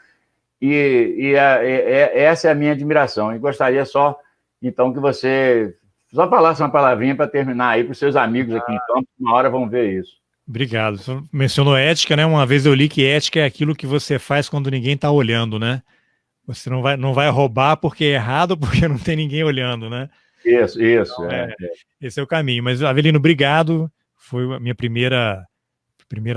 Speaker 3: Essa é a minha admiração. E gostaria só, então, que você só falasse uma palavrinha para terminar aí para os seus amigos aqui em Campos, uma hora vão ver isso.
Speaker 2: Obrigado. Você mencionou ética, né? Uma vez eu li que ética é aquilo que você faz quando ninguém está olhando, né? Você não vai roubar porque é errado, porque não tem ninguém olhando, né?
Speaker 3: Isso.
Speaker 2: Então, esse é o caminho. Mas, Avelino, obrigado. Foi a minha primeira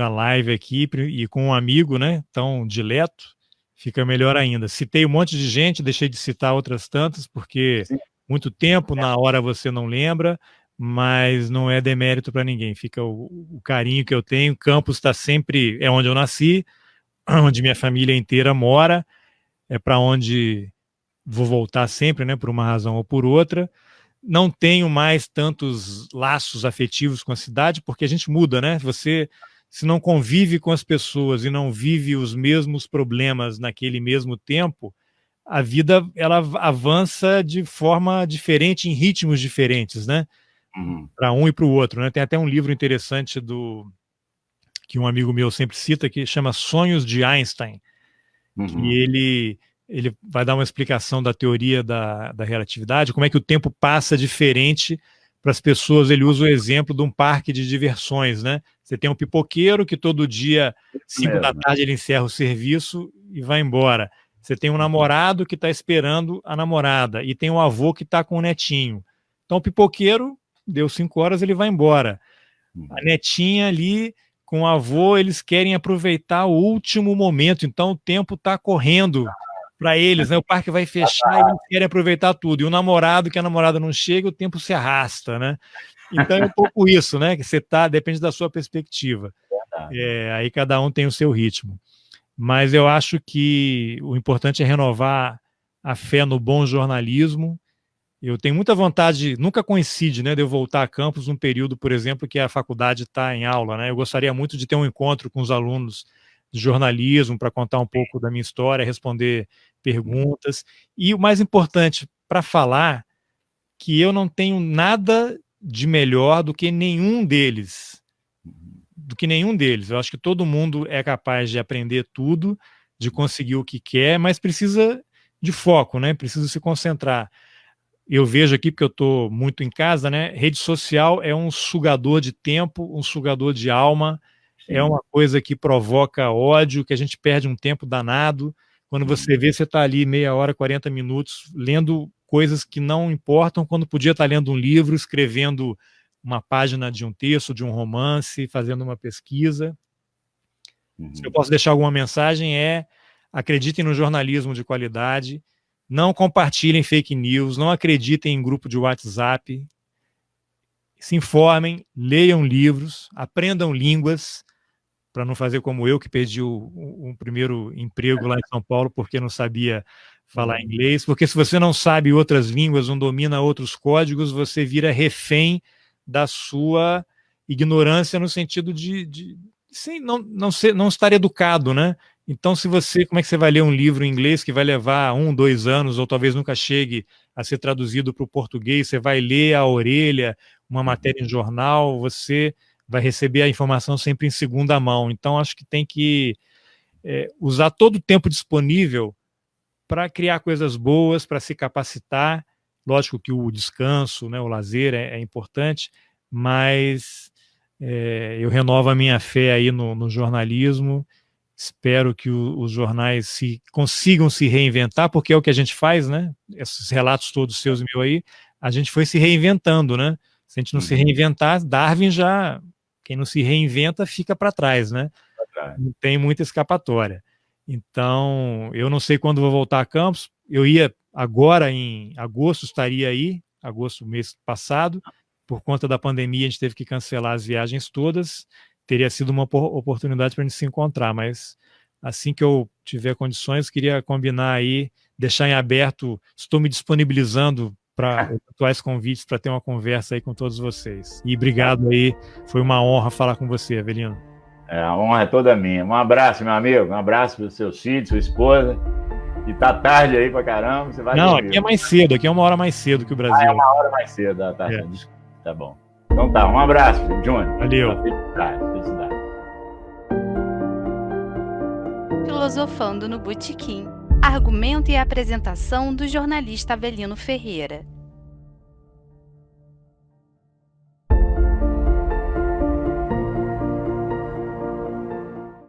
Speaker 2: live aqui e com um amigo, né? Tão dileto. Fica melhor ainda. Citei um monte de gente, deixei de citar outras tantas, porque muito tempo, na hora você não lembra, mas não é demérito para ninguém. Fica o carinho que eu tenho. Campos está sempre, é onde eu nasci, onde minha família inteira mora, é para onde vou voltar sempre, né? Por uma razão ou por outra. Não tenho mais tantos laços afetivos com a cidade, porque a gente muda, né? Você, se não convive com as pessoas e não vive os mesmos problemas naquele mesmo tempo, a vida ela avança de forma diferente, em ritmos diferentes, né? Para um e para o outro, né? Tem até um livro interessante que um amigo meu sempre cita, que chama Sonhos de Einstein, que ele vai dar uma explicação da teoria da relatividade, como é que o tempo passa diferente para as pessoas. Ele usa o exemplo de um parque de diversões, né? Você tem um pipoqueiro que todo dia, 5 da tarde, ele encerra o serviço e vai embora. Você tem um namorado que está esperando a namorada e tem um avô que está com o netinho. Então o pipoqueiro, deu 5 horas, ele vai embora. A netinha ali com o avô, eles querem aproveitar o último momento, então o tempo está correndo para eles, né? O parque vai fechar e eles querem aproveitar tudo. E o namorado, que a namorada não chega, o tempo se arrasta, né? Então é um pouco isso, né? Que você depende da sua perspectiva. Aí cada um tem o seu ritmo. Mas eu acho que o importante é renovar a fé no bom jornalismo. Eu tenho muita vontade, nunca coincide, né, de eu voltar a campus num período, por exemplo, que a faculdade está em aula, né? Eu gostaria muito de ter um encontro com os alunos de jornalismo para contar um pouco da minha história, responder perguntas. E o mais importante, para falar que eu não tenho nada de melhor do que nenhum deles. Eu acho que todo mundo é capaz de aprender tudo, de conseguir o que quer, mas precisa de foco, né? Precisa se concentrar. Eu vejo aqui, porque eu estou muito em casa, né? Rede social é um sugador de tempo, um sugador de alma. É uma coisa que provoca ódio, que a gente perde um tempo danado. Quando você vê, você está ali meia hora, 40 minutos, lendo coisas que não importam, quando podia estar lendo um livro, escrevendo uma página de um texto, de um romance, fazendo uma pesquisa. Se eu posso deixar alguma mensagem, acreditem no jornalismo de qualidade, não compartilhem fake news, não acreditem em grupo de WhatsApp, se informem, leiam livros, aprendam línguas, para não fazer como eu, que perdi o primeiro emprego lá em São Paulo porque não sabia falar inglês, porque se você não sabe outras línguas, não domina outros códigos, você vira refém da sua ignorância no sentido de não estar educado, né? Então, como é que você vai ler um livro em inglês que vai levar 1, 2 anos, ou talvez nunca chegue a ser traduzido para o português? Você vai ler à orelha uma matéria em jornal, você vai receber a informação sempre em segunda mão. Então, acho que tem que usar todo o tempo disponível para criar coisas boas, para se capacitar. Lógico que o descanso, né, o lazer é importante, mas eu renovo a minha fé aí no jornalismo. Espero que os jornais consigam se reinventar, porque é o que a gente faz, né? Esses relatos todos seus e meu aí, a gente foi se reinventando, né? Se a gente não se reinventar, Darwin já... Quem não se reinventa fica para trás, né? Não tem muita escapatória. Então, eu não sei quando vou voltar a Campos. Eu ia agora, em agosto, estaria aí, agosto, mês passado. Por conta da pandemia, a gente teve que cancelar as viagens todas. Teria sido uma oportunidade para a gente se encontrar, mas assim que eu tiver condições, queria combinar aí, deixar em aberto, estou me disponibilizando para eventuais convites para ter uma conversa aí com todos vocês. E obrigado aí, foi uma honra falar com você, Avelino.
Speaker 3: A honra é toda minha. Um abraço, meu amigo, um abraço para os seus filhos, sua esposa, e tá tarde aí pra caramba, você vai...
Speaker 2: Não, aqui é mais cedo, aqui é 1 hora mais cedo que o Brasil.
Speaker 3: É 1 hora mais cedo, tá, tá bom. Então tá, um abraço, Júnior.
Speaker 2: Valeu.
Speaker 3: Felicidade.
Speaker 1: Filosofando no Botequim. Argumento e apresentação do jornalista Avelino Ferreira.